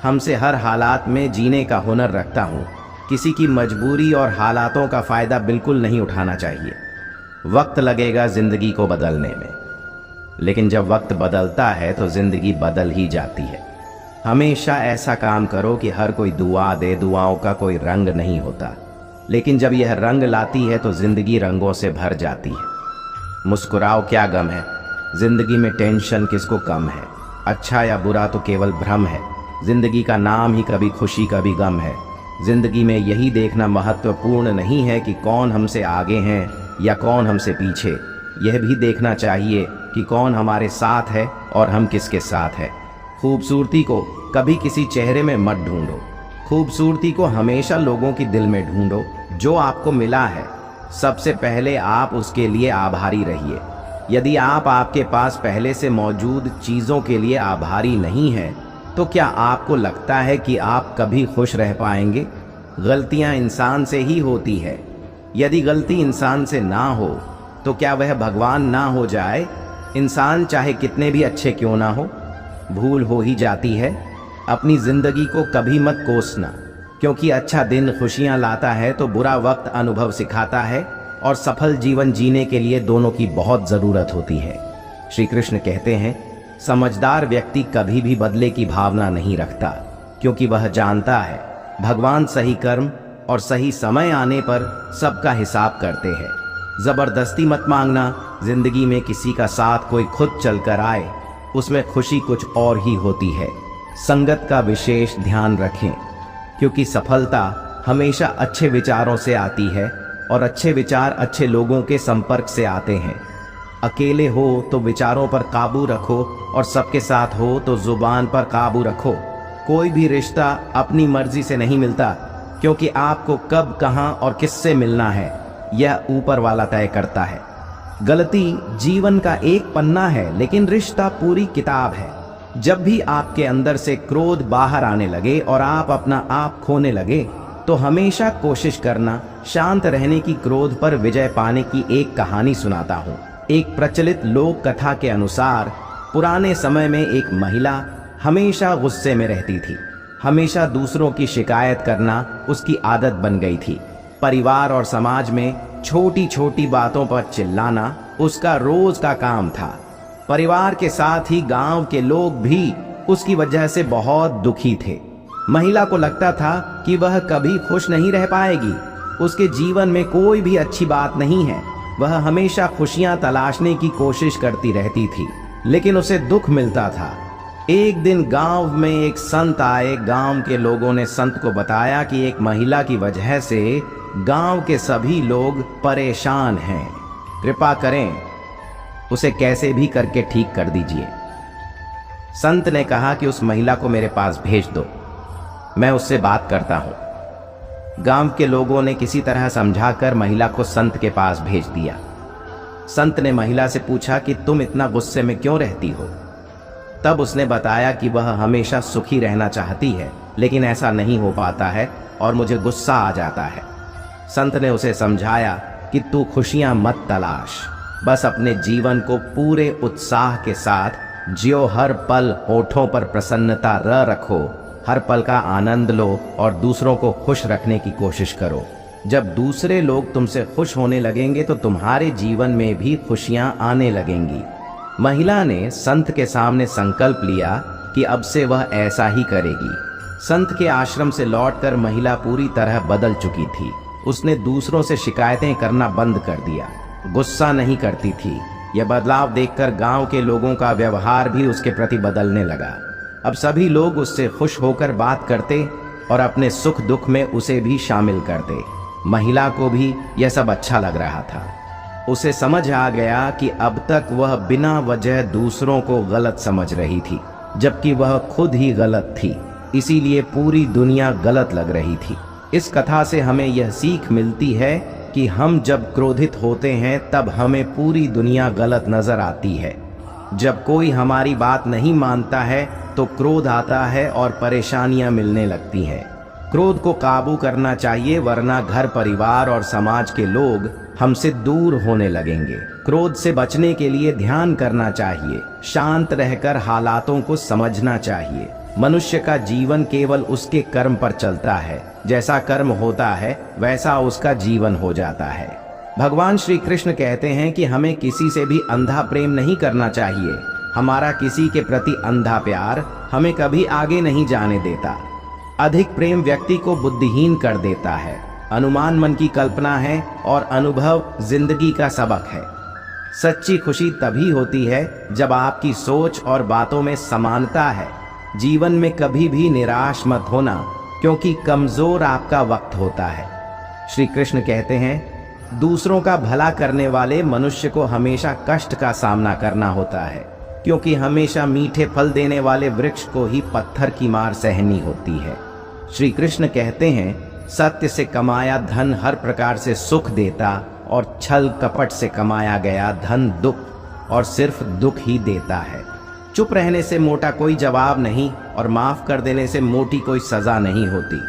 A: हमसे हर हालात में जीने का हुनर रखता हूँ। किसी की मजबूरी और हालातों का फ़ायदा बिल्कुल नहीं उठाना चाहिए। वक्त लगेगा ज़िंदगी को बदलने में, लेकिन जब वक्त बदलता है तो ज़िंदगी बदल ही जाती है। हमेशा ऐसा काम करो कि हर कोई दुआ दे, दुआओं का कोई रंग नहीं होता, लेकिन जब यह रंग लाती है तो ज़िंदगी रंगों से भर जाती है। मुस्कुराओ, क्या गम है, ज़िंदगी में टेंशन किसको कम है। अच्छा या बुरा तो केवल भ्रम है, ज़िंदगी का नाम ही कभी खुशी कभी गम है। ज़िंदगी में यही देखना महत्वपूर्ण नहीं है कि कौन हमसे आगे हैं या कौन हमसे पीछे। यह भी देखना चाहिए कि कौन हमारे साथ है और हम किसके साथ है। खूबसूरती को कभी किसी चेहरे में मत ढूंढो, खूबसूरती को हमेशा लोगों की दिल में ढूंढो। जो आपको मिला है सबसे पहले आप उसके लिए आभारी रहिए। यदि आप आपके पास पहले से मौजूद चीज़ों के लिए आभारी नहीं हैं तो क्या आपको लगता है कि आप कभी खुश रह पाएंगे? गलतियां इंसान से ही होती है। यदि गलती इंसान से ना हो तो क्या वह भगवान ना हो जाए? इंसान चाहे कितने भी अच्छे क्यों ना हो, भूल हो ही जाती है। अपनी ज़िंदगी को कभी मत कोसना, क्योंकि अच्छा दिन खुशियां लाता है तो बुरा वक्त अनुभव सिखाता है, और सफल जीवन जीने के लिए दोनों की बहुत ज़रूरत होती है। श्री कृष्ण कहते हैं, समझदार व्यक्ति कभी भी बदले की भावना नहीं रखता, क्योंकि वह जानता है भगवान सही कर्म और सही समय आने पर सबका हिसाब करते हैं। जबरदस्ती मत मांगना। जिंदगी में किसी का साथ कोई खुद चलकर आए, उसमें खुशी कुछ और ही होती है। संगत का विशेष ध्यान रखें, क्योंकि सफलता हमेशा अच्छे विचारों से आती है और अच्छे विचार अच्छे लोगों के संपर्क से आते हैं। अकेले हो तो विचारों पर काबू रखो, और सबके साथ हो तो जुबान पर काबू रखो। कोई भी रिश्ता अपनी मर्जी से नहीं मिलता, क्योंकि आपको कब, कहां और किससे मिलना है यह ऊपर वाला तय करता है। गलती जीवन का एक पन्ना है, लेकिन रिश्ता पूरी किताब है। जब भी आपके अंदर से क्रोध बाहर आने लगे और आप अपना आप खोने लगे, तो हमेशा कोशिश करना शांत रहने की। क्रोध पर विजय पाने की एक कहानी सुनाता हूँ। एक प्रचलित लोक कथा के अनुसार पुराने समय में एक महिला हमेशा गुस्से में रहती थी। हमेशा दूसरों की शिकायत करना उसकी आदत बन गई थी। परिवार और समाज में छोटी छोटी बातों पर चिल्लाना उसका रोज का काम था। परिवार के साथ ही गांव के लोग भी उसकी वजह से बहुत दुखी थे। महिला को लगता था कि वह कभी खुश नहीं रह पाएगी। उसके जीवन में कोई भी अच्छी बात नहीं है। वह हमेशा खुशियां तलाशने की कोशिश करती रहती थी, लेकिन उसे दुख मिलता था। एक दिन गांव में एक संत आए। गांव के लोगों ने संत को बताया कि एक महिला की वजह से गांव के सभी लोग परेशान हैं। कृपा करें, उसे कैसे भी करके ठीक कर दीजिए। संत ने कहा कि उस महिला को मेरे पास भेज दो, मैं उससे बात करता हूं। गांव के लोगों ने किसी तरह समझाकर महिला को संत के पास भेज दिया। संत ने महिला से पूछा कि तुम इतना गुस्से में क्यों रहती हो? तब उसने बताया कि वह हमेशा सुखी रहना चाहती है, लेकिन ऐसा नहीं हो पाता है और मुझे गुस्सा आ जाता है। संत ने उसे समझाया कि तू खुशियां मत तलाश, बस अपने जीवन को पूरे उत्साह के साथ जियो। हर पल होठों पर प्रसन्नता रखो, हर पल का आनंद लो और दूसरों को खुश रखने की कोशिश करो। जब दूसरे लोग तुमसे खुश होने लगेंगे तो तुम्हारे जीवन में भी खुशियां आने लगेंगी। महिला ने संत के सामने संकल्प लिया कि अब से वह ऐसा ही करेगी। संत के आश्रम से लौटकर महिला पूरी तरह बदल चुकी थी। उसने दूसरों से शिकायतें करना बंद कर दिया, गुस्सा नहीं करती थी। यह बदलाव देखकर गांव के लोगों का व्यवहार भी उसके प्रति बदलने लगा। अब सभी लोग उससे खुश होकर बात करते और अपने सुख दुख में उसे भी शामिल करते। महिला को भी यह सब अच्छा लग रहा था। उसे समझ आ गया कि अब तक वह बिना वजह दूसरों को गलत समझ रही थी, जबकि वह खुद ही गलत थी। इसीलिए पूरी दुनिया गलत लग रही थी। इस कथा से हमें यह सीख मिलती है कि हम जब क्रोधित होते हैं तब हमें पूरी दुनिया गलत नजर आती है। जब कोई हमारी बात नहीं मानता है तो क्रोध आता है और परेशानियां मिलने लगती हैं। क्रोध को काबू करना चाहिए, वरना घर परिवार और समाज के लोग हमसे दूर होने लगेंगे। क्रोध से बचने के लिए ध्यान करना चाहिए, शांत रहकर हालातों को समझना चाहिए। मनुष्य का जीवन केवल उसके कर्म पर चलता है। जैसा कर्म होता है वैसा उसका जीवन हो जाता है। भगवान श्री कृष्ण कहते हैं कि हमें किसी से भी अंधा प्रेम नहीं करना चाहिए। हमारा किसी के प्रति अंधा प्यार हमें कभी आगे नहीं जाने देता। अधिक प्रेम व्यक्ति को बुद्धिहीन कर देता है। अनुमान मन की कल्पना है और अनुभव जिंदगी का सबक है। सच्ची खुशी तभी होती है जब आपकी सोच और बातों में समानता है। जीवन में कभी भी निराश मत होना, क्योंकि कमजोर आपका वक्त होता है। श्री कृष्ण कहते हैं, दूसरों का भला करने वाले मनुष्य को हमेशा कष्ट का सामना करना होता है, क्योंकि हमेशा मीठे फल देने वाले वृक्ष को ही पत्थर की मार सहनी होती है। श्री कृष्ण कहते हैं, सत्य से कमाया धन हर प्रकार से सुख देता और छल कपट से कमाया गया धन दुख और सिर्फ दुख ही देता है। चुप रहने से मोटा कोई जवाब नहीं और माफ कर देने से मोटी कोई सजा नहीं होती।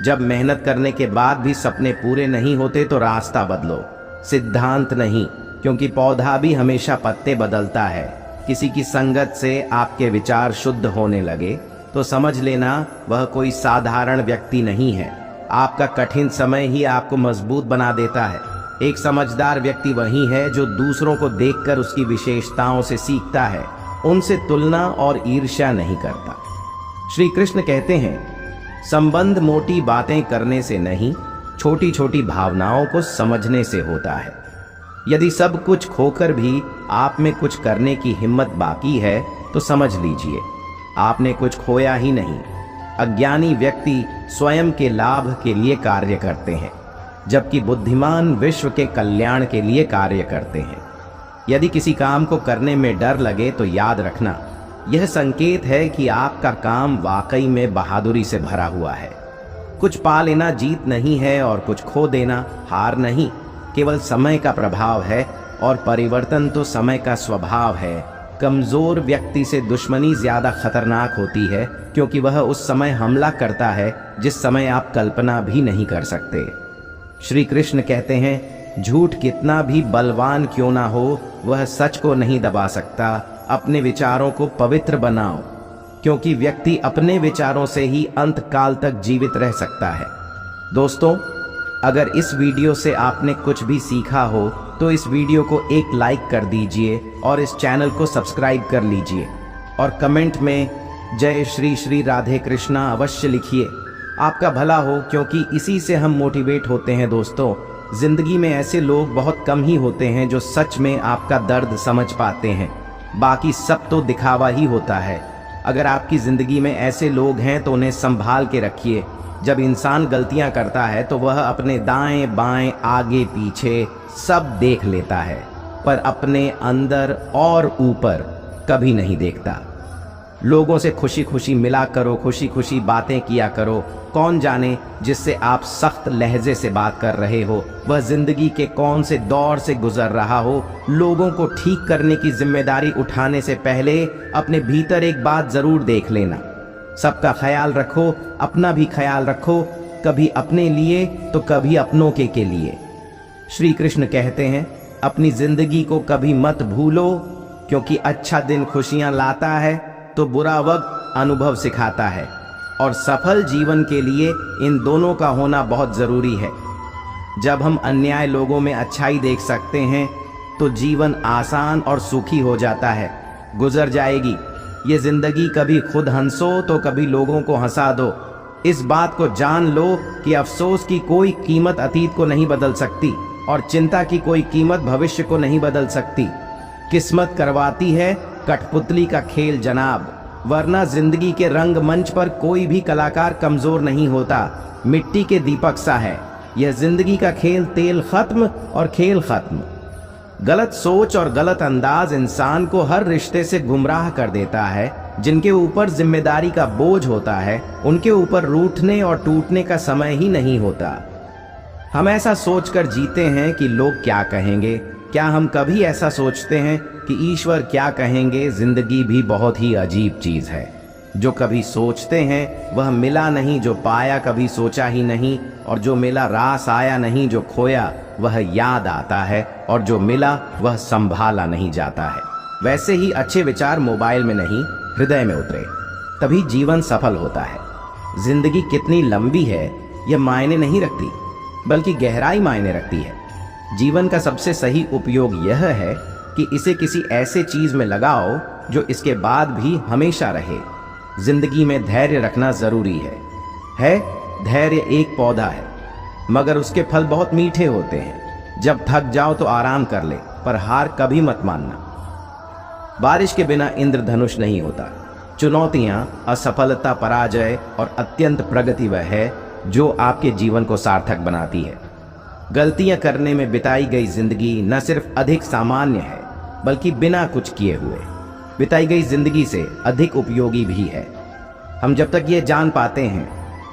A: जब मेहनत करने के बाद भी सपने पूरे नहीं होते तो रास्ता बदलो, सिद्धांत नहीं, क्योंकि पौधा भी हमेशा पत्ते बदलता है। किसी की संगत से आपके विचार शुद्ध होने लगे तो समझ लेना वह कोई साधारण व्यक्ति नहीं है। आपका कठिन समय ही आपको मजबूत बना देता है। एक समझदार व्यक्ति वही है जो दूसरों को देखकर उसकी विशेषताओं से सीखता है, उनसे तुलना और ईर्ष्या नहीं करता। श्री कृष्ण कहते हैं, संबंध मोटी बातें करने से नहीं, छोटी छोटी भावनाओं को समझने से होता है। यदि सब कुछ खोकर भी आप में कुछ करने की हिम्मत बाकी है तो समझ लीजिए आपने कुछ खोया ही नहीं। अज्ञानी व्यक्ति स्वयं के लाभ के लिए कार्य करते हैं, जबकि बुद्धिमान विश्व के कल्याण के लिए कार्य करते हैं। यदि किसी काम को करने में डर लगे तो याद रखना, यह संकेत है कि आपका काम वाकई में बहादुरी से भरा हुआ है। कुछ पा लेना जीत नहीं है और कुछ खो देना हार नहीं, केवल समय का प्रभाव है और परिवर्तन तो समय का स्वभाव है। कमजोर व्यक्ति से दुश्मनी ज्यादा खतरनाक होती है, क्योंकि वह उस समय हमला करता है जिस समय आप कल्पना भी नहीं कर सकते। श्री कृष्ण कहते हैं, झूठ कितना भी बलवान क्यों ना हो, वह सच को नहीं दबा सकता। अपने विचारों को पवित्र बनाओ, क्योंकि व्यक्ति अपने विचारों से ही अंत काल तक जीवित रह सकता है। दोस्तों, अगर इस वीडियो से आपने कुछ भी सीखा हो तो इस वीडियो को एक लाइक कर दीजिए और इस चैनल को सब्सक्राइब कर लीजिए और कमेंट में जय श्री श्री राधे कृष्णा अवश्य लिखिए। आपका भला हो, क्योंकि इसी से हम मोटिवेट होते हैं। दोस्तों, जिंदगी में ऐसे लोग बहुत कम ही होते हैं जो सच में आपका दर्द समझ पाते हैं, बाकी सब तो दिखावा ही होता है। अगर आपकी जिंदगी में ऐसे लोग हैं तो उन्हें संभाल के रखिए। जब इंसान गलतियां करता है तो वह अपने दाएं बाएं आगे पीछे सब देख लेता है, पर अपने अंदर और ऊपर कभी नहीं देखता। लोगों से खुशी खुशी मिला करो, खुशी खुशी बातें किया करो। कौन जाने जिससे आप सख्त लहजे से बात कर रहे हो वह जिंदगी के कौन से दौर से गुजर रहा हो। लोगों को ठीक करने की जिम्मेदारी उठाने से पहले अपने भीतर एक बात जरूर देख लेना। सबका ख्याल रखो, अपना भी ख्याल रखो, कभी अपने लिए तो कभी अपनों के लिए। श्री कृष्ण कहते हैं, अपनी जिंदगी को कभी मत भूलो, क्योंकि अच्छा दिन खुशियां लाता है तो बुरा वक्त अनुभव सिखाता है, और सफल जीवन के लिए इन दोनों का होना बहुत जरूरी है। जब हम अन्याय लोगों में अच्छाई देख सकते हैं तो जीवन आसान और सुखी हो जाता है। गुजर जाएगी ये जिंदगी, कभी खुद हंसो तो कभी लोगों को हंसा दो। इस बात को जान लो कि अफसोस की कोई कीमत अतीत को नहीं बदल सकती और चिंता की कोई कीमत भविष्य को नहीं बदल सकती। किस्मत करवाती है कठपुतली का खेल जनाब, वरना जिंदगी के रंगमंच पर कोई भी कलाकार कमजोर नहीं होता। मिट्टी के दीपक सा है यह जिंदगी का खेल, तेल खत्म और खेल खत्म। गलत सोच और गलत अंदाज इंसान को हर रिश्ते से गुमराह कर देता है। जिनके ऊपर जिम्मेदारी का बोझ होता है उनके ऊपर रूठने और टूटने का समय ही नहीं होता। हम ऐसा सोचकर जीते हैं कि लोग क्या कहेंगे। क्या हम कभी ऐसा सोचते हैं कि ईश्वर क्या कहेंगे? जिंदगी भी बहुत ही अजीब चीज है। जो कभी सोचते हैं वह मिला नहीं, जो पाया कभी सोचा ही नहीं, और जो मिला रास आया नहीं, जो खोया वह याद आता है, और जो मिला वह संभाला नहीं जाता है। वैसे ही अच्छे विचार मोबाइल में नहीं हृदय में उतरे, तभी जीवन सफल होता है। जिंदगी कितनी लंबी है यह मायने नहीं रखती, बल्कि गहराई मायने रखती है। जीवन का सबसे सही उपयोग यह है कि इसे किसी ऐसे चीज में लगाओ जो इसके बाद भी हमेशा रहे। जिंदगी में धैर्य रखना जरूरी है। धैर्य एक पौधा है, मगर उसके फल बहुत मीठे होते हैं। जब थक जाओ तो आराम कर ले, पर हार कभी मत मानना। बारिश के बिना इंद्रधनुष नहीं होता। चुनौतियां, असफलता, पराजय और अत्यंत प्रगति वह है जो आपके जीवन को सार्थक बनाती है। गलतियां करने में बिताई गई जिंदगी न सिर्फ अधिक सामान्य है, बल्कि बिना कुछ किए हुए बिताई गई जिंदगी से अधिक उपयोगी भी है। हम जब तक ये जान पाते हैं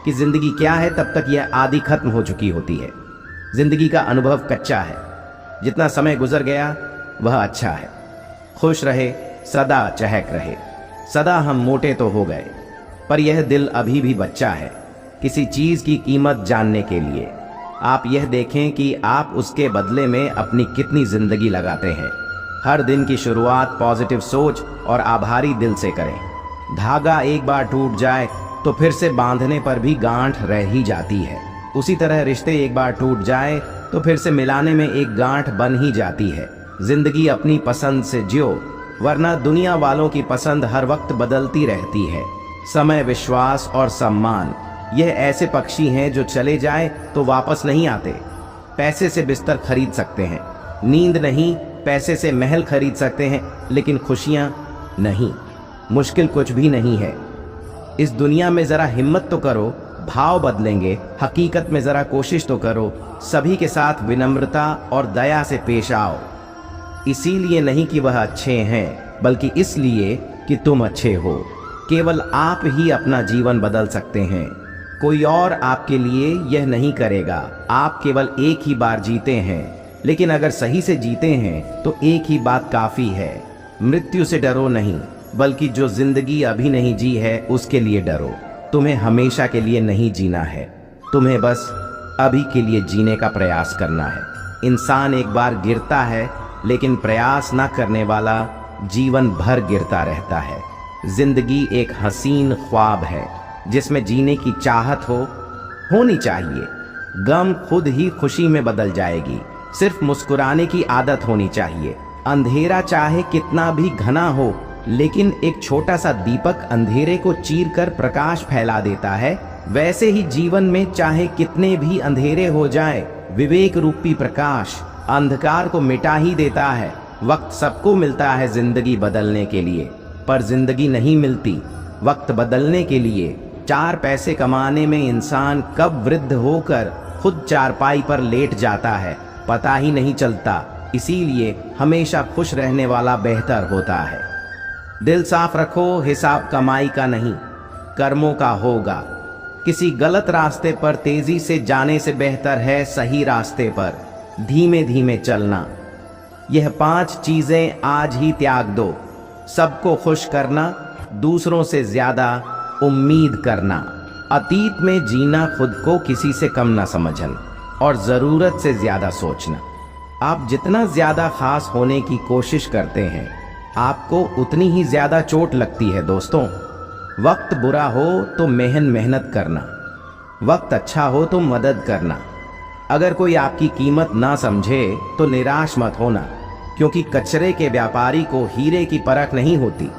A: कि जिंदगी क्या है, तब तक यह आदि खत्म हो चुकी होती है। जिंदगी का अनुभव कच्चा है। जितना समय गुजर गया वह अच्छा है। खुश रहे, सदा चहक रहे। सदा हम मोटे तो हो गए, पर यह दिल अभी भी बच्चा है किसी चीज की कीमत जानने के लिए। आप यह देखें कि आप उसके बदले में अपनी कितनी जिंदगी लगाते हैं। हर दिन की शुरुआत पॉजिटिव सोच और आभारी दिल से करें। धागा एक बार टूट जाए तो फिर से बांधने पर भी गांठ रह ही जाती है। उसी तरह रिश्ते एक बार टूट जाए तो फिर से मिलाने में एक गांठ बन ही जाती है। जिंदगी अपनी पसंद से जियो, वरना दुनिया वालों की पसंद हर वक्त बदलती रहती है। समय, विश्वास और सम्मान यह ऐसे पक्षी हैं जो चले जाए तो वापस नहीं आते। पैसे से बिस्तर खरीद सकते हैं, नींद नहीं। पैसे से महल खरीद सकते हैं, लेकिन खुशियां नहीं। मुश्किल कुछ भी नहीं है। इस दुनिया में जरा हिम्मत तो करो, भाव बदलेंगे। हकीकत में जरा कोशिश तो करो, सभी के साथ विनम्रता और दया से पेश आओ। इसीलिए नहीं कि वह अच्छे हैं, बल्कि इसलिए कि तुम अच्छे हो। केवल आप ही अपना जीवन बदल सकते हैं, कोई और आपके लिए यह नहीं करेगा। आप केवल एक ही बार जीते हैं, लेकिन अगर सही से जीते हैं तो एक ही बात काफी है। मृत्यु से डरो नहीं, बल्कि जो जिंदगी अभी नहीं जी है उसके लिए डरो। तुम्हें हमेशा के लिए नहीं जीना है, तुम्हें बस अभी के लिए जीने का प्रयास करना है। इंसान एक बार गिरता है, लेकिन प्रयास न करने वाला जीवन भर गिरता रहता है। जिंदगी एक हसीन ख्वाब है जिसमें जीने की चाहत होनी चाहिए। गम खुद ही खुशी में बदल जाएगी। सिर्फ मुस्कुराने की आदत होनी चाहिए। अंधेरा चाहे कितना भी घना हो, लेकिन एक छोटा सा दीपक अंधेरे को चीरकर प्रकाश फैला देता है। वैसे ही जीवन में चाहे कितने भी अंधेरे हो जाए, विवेक रूपी प्रकाश अंधकार को मिटा ही देता है। वक्त सबको मिलता है जिंदगी बदलने के लिए, पर जिंदगी नहीं मिलती वक्त बदलने के लिए। 4 पैसे कमाने में इंसान कब वृद्ध होकर खुद चारपाई पर लेट जाता है, पता ही नहीं चलता। इसीलिए हमेशा खुश रहने वाला बेहतर होता है। दिल साफ रखो, हिसाब कमाई का नहीं, कर्मों का होगा। किसी गलत रास्ते पर तेजी से जाने से बेहतर है सही रास्ते पर धीमे धीमे चलना। यह 5 चीजें आज ही त्याग दो। सबको खुश करना, दूसरों से ज्यादा उम्मीद करना, अतीत में जीना, खुद को किसी से कम ना समझना और जरूरत से ज्यादा सोचना। आप जितना ज्यादा खास होने की कोशिश करते हैं, आपको उतनी ही ज्यादा चोट लगती है दोस्तों। वक्त बुरा हो तो मेहनत करना, वक्त अच्छा हो तो मदद करना। अगर कोई आपकी कीमत ना समझे तो निराश मत होना, क्योंकि कचरे के व्यापारी को हीरे की परख नहीं होती।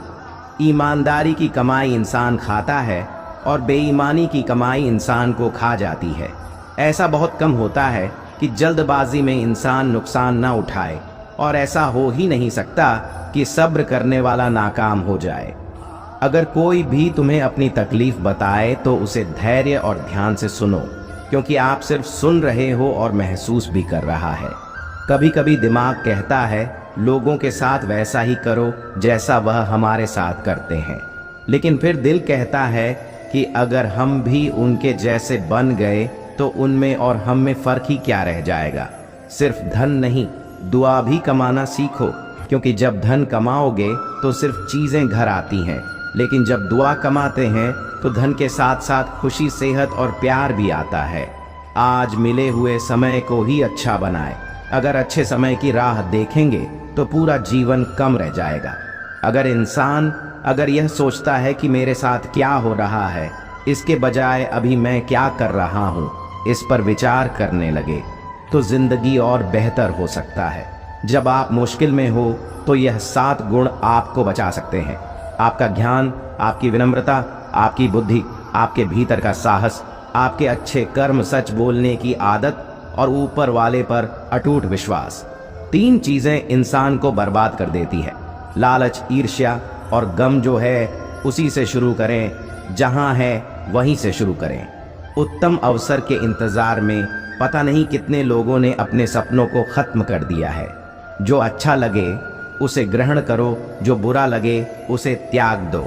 A: ईमानदारी की कमाई इंसान खाता है और बेईमानी की कमाई इंसान को खा जाती है। ऐसा बहुत कम होता है कि जल्दबाजी में इंसान नुकसान ना उठाए, और ऐसा हो ही नहीं सकता कि सब्र करने वाला नाकाम हो जाए। अगर कोई भी तुम्हें अपनी तकलीफ बताए तो उसे धैर्य और ध्यान से सुनो, क्योंकि आप सिर्फ सुन रहे हो और महसूस भी कर रहा है। कभी कभी दिमाग कहता है लोगों के साथ वैसा ही करो जैसा वह हमारे साथ करते हैं, लेकिन फिर दिल कहता है कि अगर हम भी उनके जैसे बन गए तो उनमें और हम में फर्क ही क्या रह जाएगा। सिर्फ धन नहीं, दुआ भी कमाना सीखो, क्योंकि जब धन कमाओगे तो सिर्फ चीजें घर आती हैं, लेकिन जब दुआ कमाते हैं तो धन के साथ साथ खुशी, सेहत और प्यार भी आता है। आज मिले हुए समय को ही अच्छा बनाए। अगर अच्छे समय की राह देखेंगे तो पूरा जीवन कम रह जाएगा। अगर यह सोचता है कि मेरे साथ क्या हो रहा है, इसके बजाय अभी मैं क्या कर रहा हूँ, इस पर विचार करने लगे तो जिंदगी और बेहतर हो सकता है। जब आप मुश्किल में हो तो यह 7 गुण आपको बचा सकते हैं। आपका ज्ञान, आपकी विनम्रता, आपकी बुद्धि, आपके भीतर का साहस, आपके अच्छे कर्म, सच बोलने की आदत और ऊपर वाले पर अटूट विश्वास। 3 चीजें इंसान को बर्बाद कर देती है। लालच, ईर्ष्या और गम जो है उसी से शुरू करें, जहां है वहीं से शुरू करें। उत्तम अवसर के इंतजार में पता नहीं कितने लोगों ने अपने सपनों को खत्म कर दिया है। जो अच्छा लगे उसे ग्रहण करो, जो बुरा लगे उसे त्याग दो।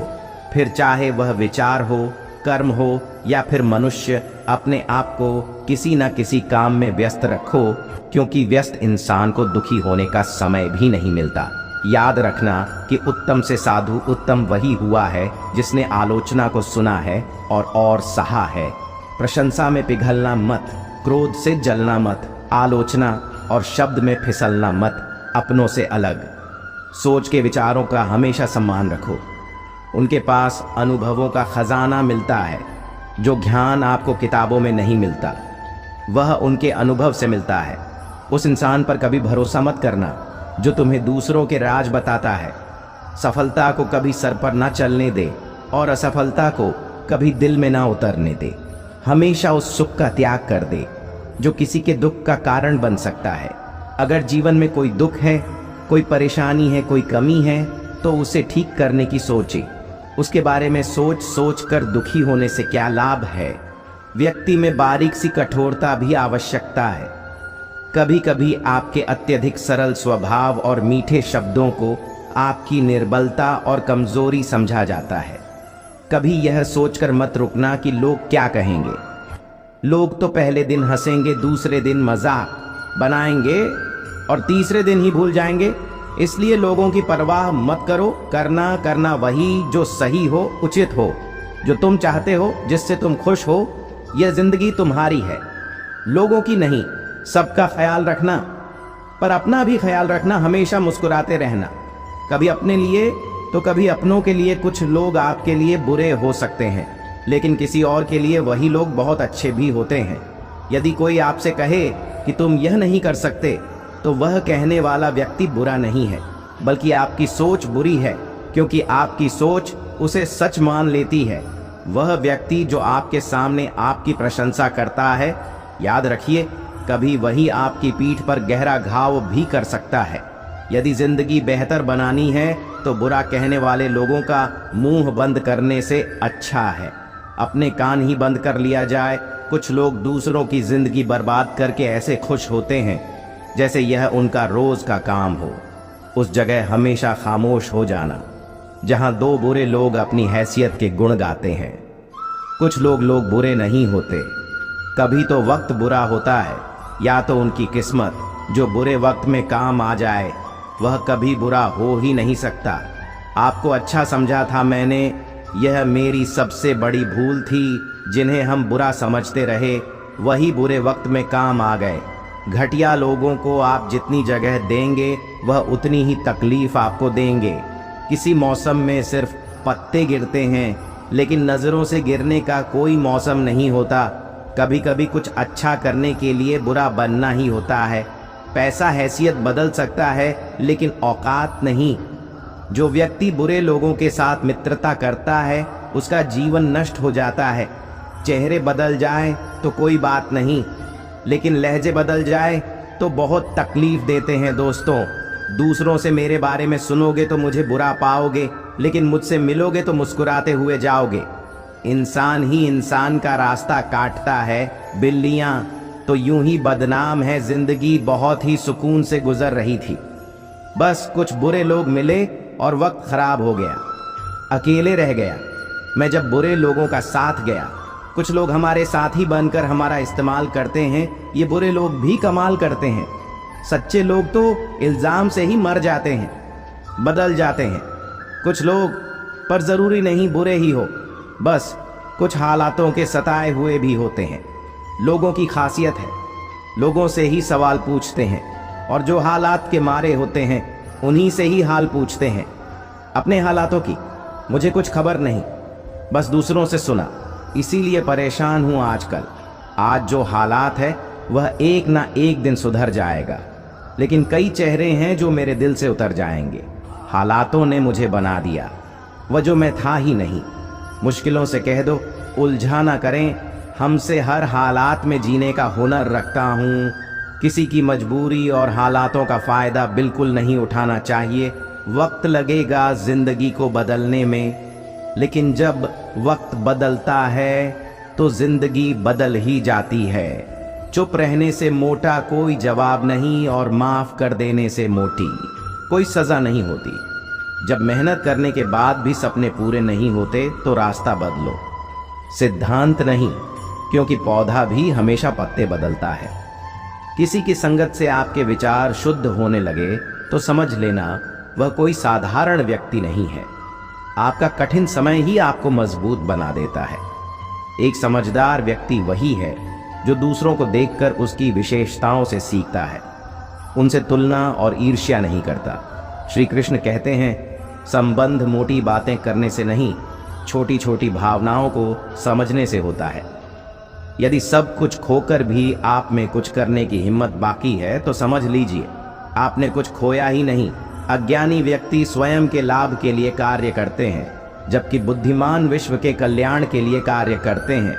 A: फिर चाहे वह विचार हो, कर्म हो या फिर मनुष्य, अपने आप को किसी न किसी काम में व्यस्त रखो, क्योंकि व्यस्त इंसान को दुखी होने का समय भी नहीं मिलता। याद रखना कि उत्तम से साधु उत्तम वही हुआ है जिसने आलोचना को सुना है और सहा है। प्रशंसा में पिघलना मत, क्रोध से जलना मत, आलोचना और शब्द में फिसलना मत, अपनों से अलग। सोच के विचारों का हमेशा सम्मान रखो। उनके पास अनुभवों का खजाना मिलता है। जो ज्ञान आपको किताबों में नहीं मिलता, वह उनके अनुभव से मिलता है। उस इंसान पर कभी भरोसा मत करना जो तुम्हें दूसरों के राज बताता है। सफलता को कभी सर पर ना चलने दे और असफलता को कभी दिल में ना उतरने दे। हमेशा उस सुख का त्याग कर दे जो किसी के दुख का कारण बन सकता है। अगर जीवन में कोई दुख है, कोई परेशानी है, कोई कमी है, तो उसे ठीक करने की सोचे। उसके बारे में सोच कर दुखी होने से क्या लाभ है। व्यक्ति में बारीक सी कठोरता भी आवश्यकता है। कभी कभी आपके अत्यधिक सरल स्वभाव और मीठे शब्दों को आपकी निर्बलता और कमजोरी समझा जाता है। कभी यह सोचकर मत रुकना कि लोग क्या कहेंगे। लोग तो पहले दिन हंसेंगे, दूसरे दिन मजाक बनाएंगे और तीसरे दिन ही भूल जाएंगे। इसलिए लोगों की परवाह मत करो। करना वही जो सही हो, उचित हो, जो तुम चाहते हो, जिससे तुम खुश हो। यह जिंदगी तुम्हारी है, लोगों की नहीं। सबका ख्याल रखना, पर अपना भी ख्याल रखना। हमेशा मुस्कुराते रहना, कभी अपने लिए तो कभी अपनों के लिए। कुछ लोग आपके लिए बुरे हो सकते हैं, लेकिन किसी और के लिए वही लोग बहुत अच्छे भी होते हैं। यदि कोई आपसे कहे कि तुम यह नहीं कर सकते, तो वह कहने वाला व्यक्ति बुरा नहीं है, बल्कि आपकी सोच बुरी है, क्योंकि आपकी सोच उसे सच मान लेती है। वह व्यक्ति जो आपके सामने आपकी प्रशंसा करता है, याद रखिए, कभी वही आपकी पीठ पर गहरा घाव भी कर सकता है। यदि जिंदगी बेहतर बनानी है तो बुरा कहने वाले लोगों का मुंह बंद करने से अच्छा है अपने कान ही बंद कर लिया जाए। कुछ लोग दूसरों की जिंदगी बर्बाद करके ऐसे खुश होते हैं जैसे यह उनका रोज का काम हो। उस जगह हमेशा खामोश हो जाना जहां दो बुरे लोग अपनी हैसियत के गुण गाते हैं। कुछ लोग बुरे नहीं होते, कभी तो वक्त बुरा होता है, या तो उनकी किस्मत जो बुरे वक्त में काम आ जाए वह कभी बुरा हो ही नहीं सकता। आपको अच्छा समझा था मैंने, यह मेरी सबसे बड़ी भूल थी। जिन्हें हम बुरा समझते रहे वही बुरे वक्त में काम आ गए। घटिया लोगों को आप जितनी जगह देंगे वह उतनी ही तकलीफ आपको देंगे। किसी मौसम में सिर्फ पत्ते गिरते हैं, लेकिन नज़रों से गिरने का कोई मौसम नहीं होता। कभी कभी कुछ अच्छा करने के लिए बुरा बनना ही होता है। पैसा हैसियत बदल सकता है, लेकिन औकात नहीं। जो व्यक्ति बुरे लोगों के साथ मित्रता करता है उसका जीवन नष्ट हो जाता है। चेहरे बदल जाए तो कोई बात नहीं, लेकिन लहजे बदल जाए तो बहुत तकलीफ देते हैं। दोस्तों, दूसरों से मेरे बारे में सुनोगे तो मुझे बुरा पाओगे, लेकिन मुझसे मिलोगे तो मुस्कुराते हुए जाओगे। इंसान ही इंसान का रास्ता काटता है। बिल्लियां तो यूं ही बदनाम है। जिंदगी बहुत ही सुकून से गुजर रही थी, बस कुछ बुरे लोग मिले और वक्त खराब हो गया। अकेले रह गया मैं जब बुरे लोगों का साथ गया। कुछ लोग हमारे साथी बनकर हमारा इस्तेमाल करते हैं। ये बुरे लोग भी कमाल करते हैं। सच्चे लोग तो इल्जाम से ही मर जाते हैं, बदल जाते हैं। कुछ लोग, पर जरूरी नहीं बुरे ही हो, बस कुछ हालातों के सताए हुए भी होते हैं। लोगों की खासियत है, लोगों से ही सवाल पूछते हैं, और जो हालात के मारे होते हैं उन्हीं से ही हाल पूछते हैं। अपने हालातों की मुझे कुछ खबर नहीं, बस दूसरों से सुना, इसीलिए परेशान हूं आजकल। आज जो हालात है वह एक ना एक दिन सुधर जाएगा, लेकिन कई चेहरे हैं जो मेरे दिल से उतर जाएंगे। हालातों ने मुझे बना दिया, वह जो मैं था ही नहीं। मुश्किलों से कह दो उलझा ना करें हमसे, हर हालात में जीने का हुनर रखता हूँ। किसी की मजबूरी और हालातों का फ़ायदा बिल्कुल नहीं उठाना चाहिए। वक्त लगेगा ज़िंदगी को बदलने में, लेकिन जब वक्त बदलता है तो ज़िंदगी बदल ही जाती है। चुप रहने से मोटा कोई जवाब नहीं, और माफ़ कर देने से मोटी कोई सज़ा नहीं होती। जब मेहनत करने के बाद भी सपने पूरे नहीं होते तो रास्ता बदलो, सिद्धांत नहीं, क्योंकि पौधा भी हमेशा पत्ते बदलता है। किसी की संगत से आपके विचार शुद्ध होने लगे तो समझ लेना वह कोई साधारण व्यक्ति नहीं है। आपका कठिन समय ही आपको मजबूत बना देता है। एक समझदार व्यक्ति वही है जो दूसरों को देखकर उसकी विशेषताओं से सीखता है, उनसे तुलना और ईर्ष्या नहीं करता। श्री कृष्ण कहते हैं, संबंध मोटी बातें करने से नहीं, छोटी छोटी भावनाओं को समझने से होता है। यदि सब कुछ खोकर भी आप में कुछ करने की हिम्मत बाकी है तो समझ लीजिए आपने कुछ खोया ही नहीं। अज्ञानी व्यक्ति स्वयं के लाभ के लिए कार्य करते हैं, जबकि बुद्धिमान विश्व के कल्याण के लिए कार्य करते हैं।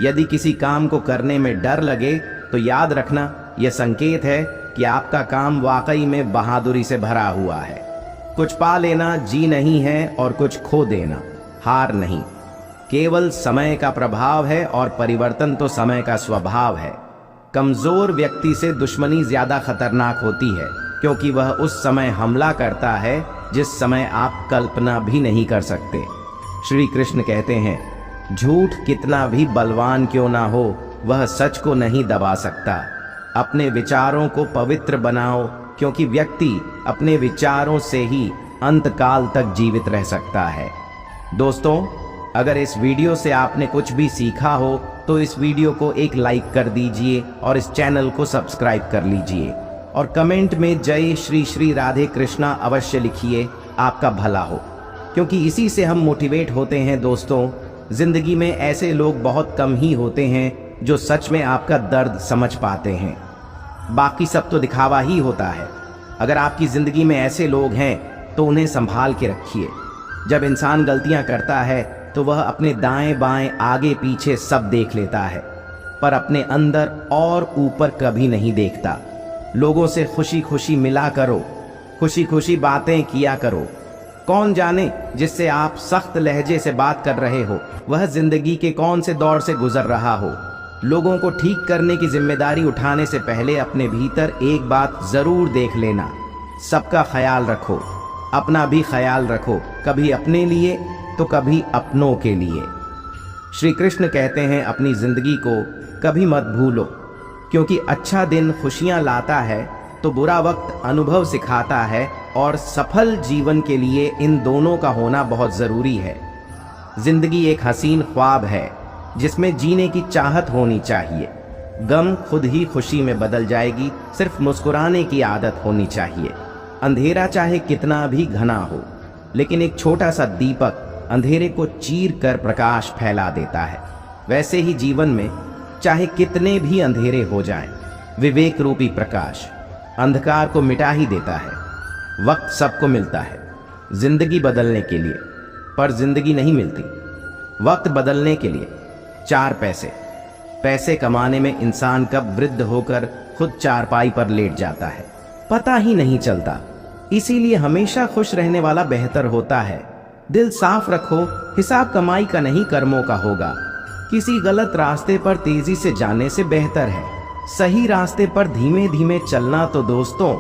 A: यदि किसी काम को करने में डर लगे तो याद रखना यह संकेत है कि आपका काम वाकई में बहादुरी से भरा हुआ है। कुछ पा लेना जी नहीं है और कुछ खो देना हार नहीं, केवल समय का प्रभाव है, और परिवर्तन तो समय का स्वभाव है। कमजोर व्यक्ति से दुश्मनी ज्यादा खतरनाक होती है, क्योंकि वह उस समय हमला करता है जिस समय आप कल्पना भी नहीं कर सकते। श्री कृष्ण कहते हैं, झूठ कितना भी बलवान क्यों ना हो वह सच को नहीं दबा सकता। अपने विचारों को पवित्र बनाओ, क्योंकि व्यक्ति अपने विचारों से ही अंतकाल तक जीवित रह सकता है। दोस्तों, अगर इस वीडियो से आपने कुछ भी सीखा हो तो इस वीडियो को एक लाइक कर दीजिए और इस चैनल को सब्सक्राइब कर लीजिए, और कमेंट में जय श्री श्री राधे कृष्णा अवश्य लिखिए, आपका भला हो, क्योंकि इसी से हम मोटिवेट होते हैं। दोस्तों, जिंदगी में ऐसे लोग बहुत कम ही होते हैं जो सच में आपका दर्द समझ पाते हैं। बाकी सब तो दिखावा ही होता है। अगर आपकी जिंदगी में ऐसे लोग हैं तो उन्हें संभाल के रखिए। जब इंसान गलतियां करता है तो वह अपने दाएं बाएं आगे पीछे सब देख लेता है, पर अपने अंदर और ऊपर कभी नहीं देखता। लोगों से खुशी खुशी मिला करो, खुशी खुशी बातें किया करो। कौन जाने जिससे आप सख्त लहजे से बात कर रहे हो वह जिंदगी के कौन से दौर से गुजर रहा हो। लोगों को ठीक करने की जिम्मेदारी उठाने से पहले अपने भीतर एक बात जरूर देख लेना। सबका ख्याल रखो, अपना भी ख्याल रखो, कभी अपने लिए तो कभी अपनों के लिए। श्री कृष्ण कहते हैं अपनी जिंदगी को कभी मत भूलो, क्योंकि अच्छा दिन खुशियां लाता है तो बुरा वक्त अनुभव सिखाता है, और सफल जीवन के लिए इन दोनों का होना बहुत जरूरी है। जिंदगी एक हसीन ख्वाब है जिसमें जीने की चाहत होनी चाहिए। गम खुद ही खुशी में बदल जाएगी, सिर्फ मुस्कुराने की आदत होनी चाहिए। अंधेरा चाहे कितना भी घना हो, लेकिन एक छोटा सा दीपक अंधेरे को चीर कर प्रकाश फैला देता है। वैसे ही जीवन में चाहे कितने भी अंधेरे हो जाएं, विवेक रूपी प्रकाश अंधकार को मिटा ही देता है। वक्त सबको मिलता है जिंदगी बदलने के लिए, पर जिंदगी नहीं मिलती वक्त बदलने के लिए। 4 पैसे, पैसे कमाने में इंसान कब वृद्ध होकर खुद चारपाई पर लेट जाता है पता ही नहीं चलता। इसीलिए हमेशा खुश रहने वाला बेहतर होता है। दिल साफ रखो, हिसाब कमाई का नहीं कर्मों का होगा। किसी गलत रास्ते पर तेजी से जाने से बेहतर है सही रास्ते पर धीमे धीमे चलना। तो दोस्तों,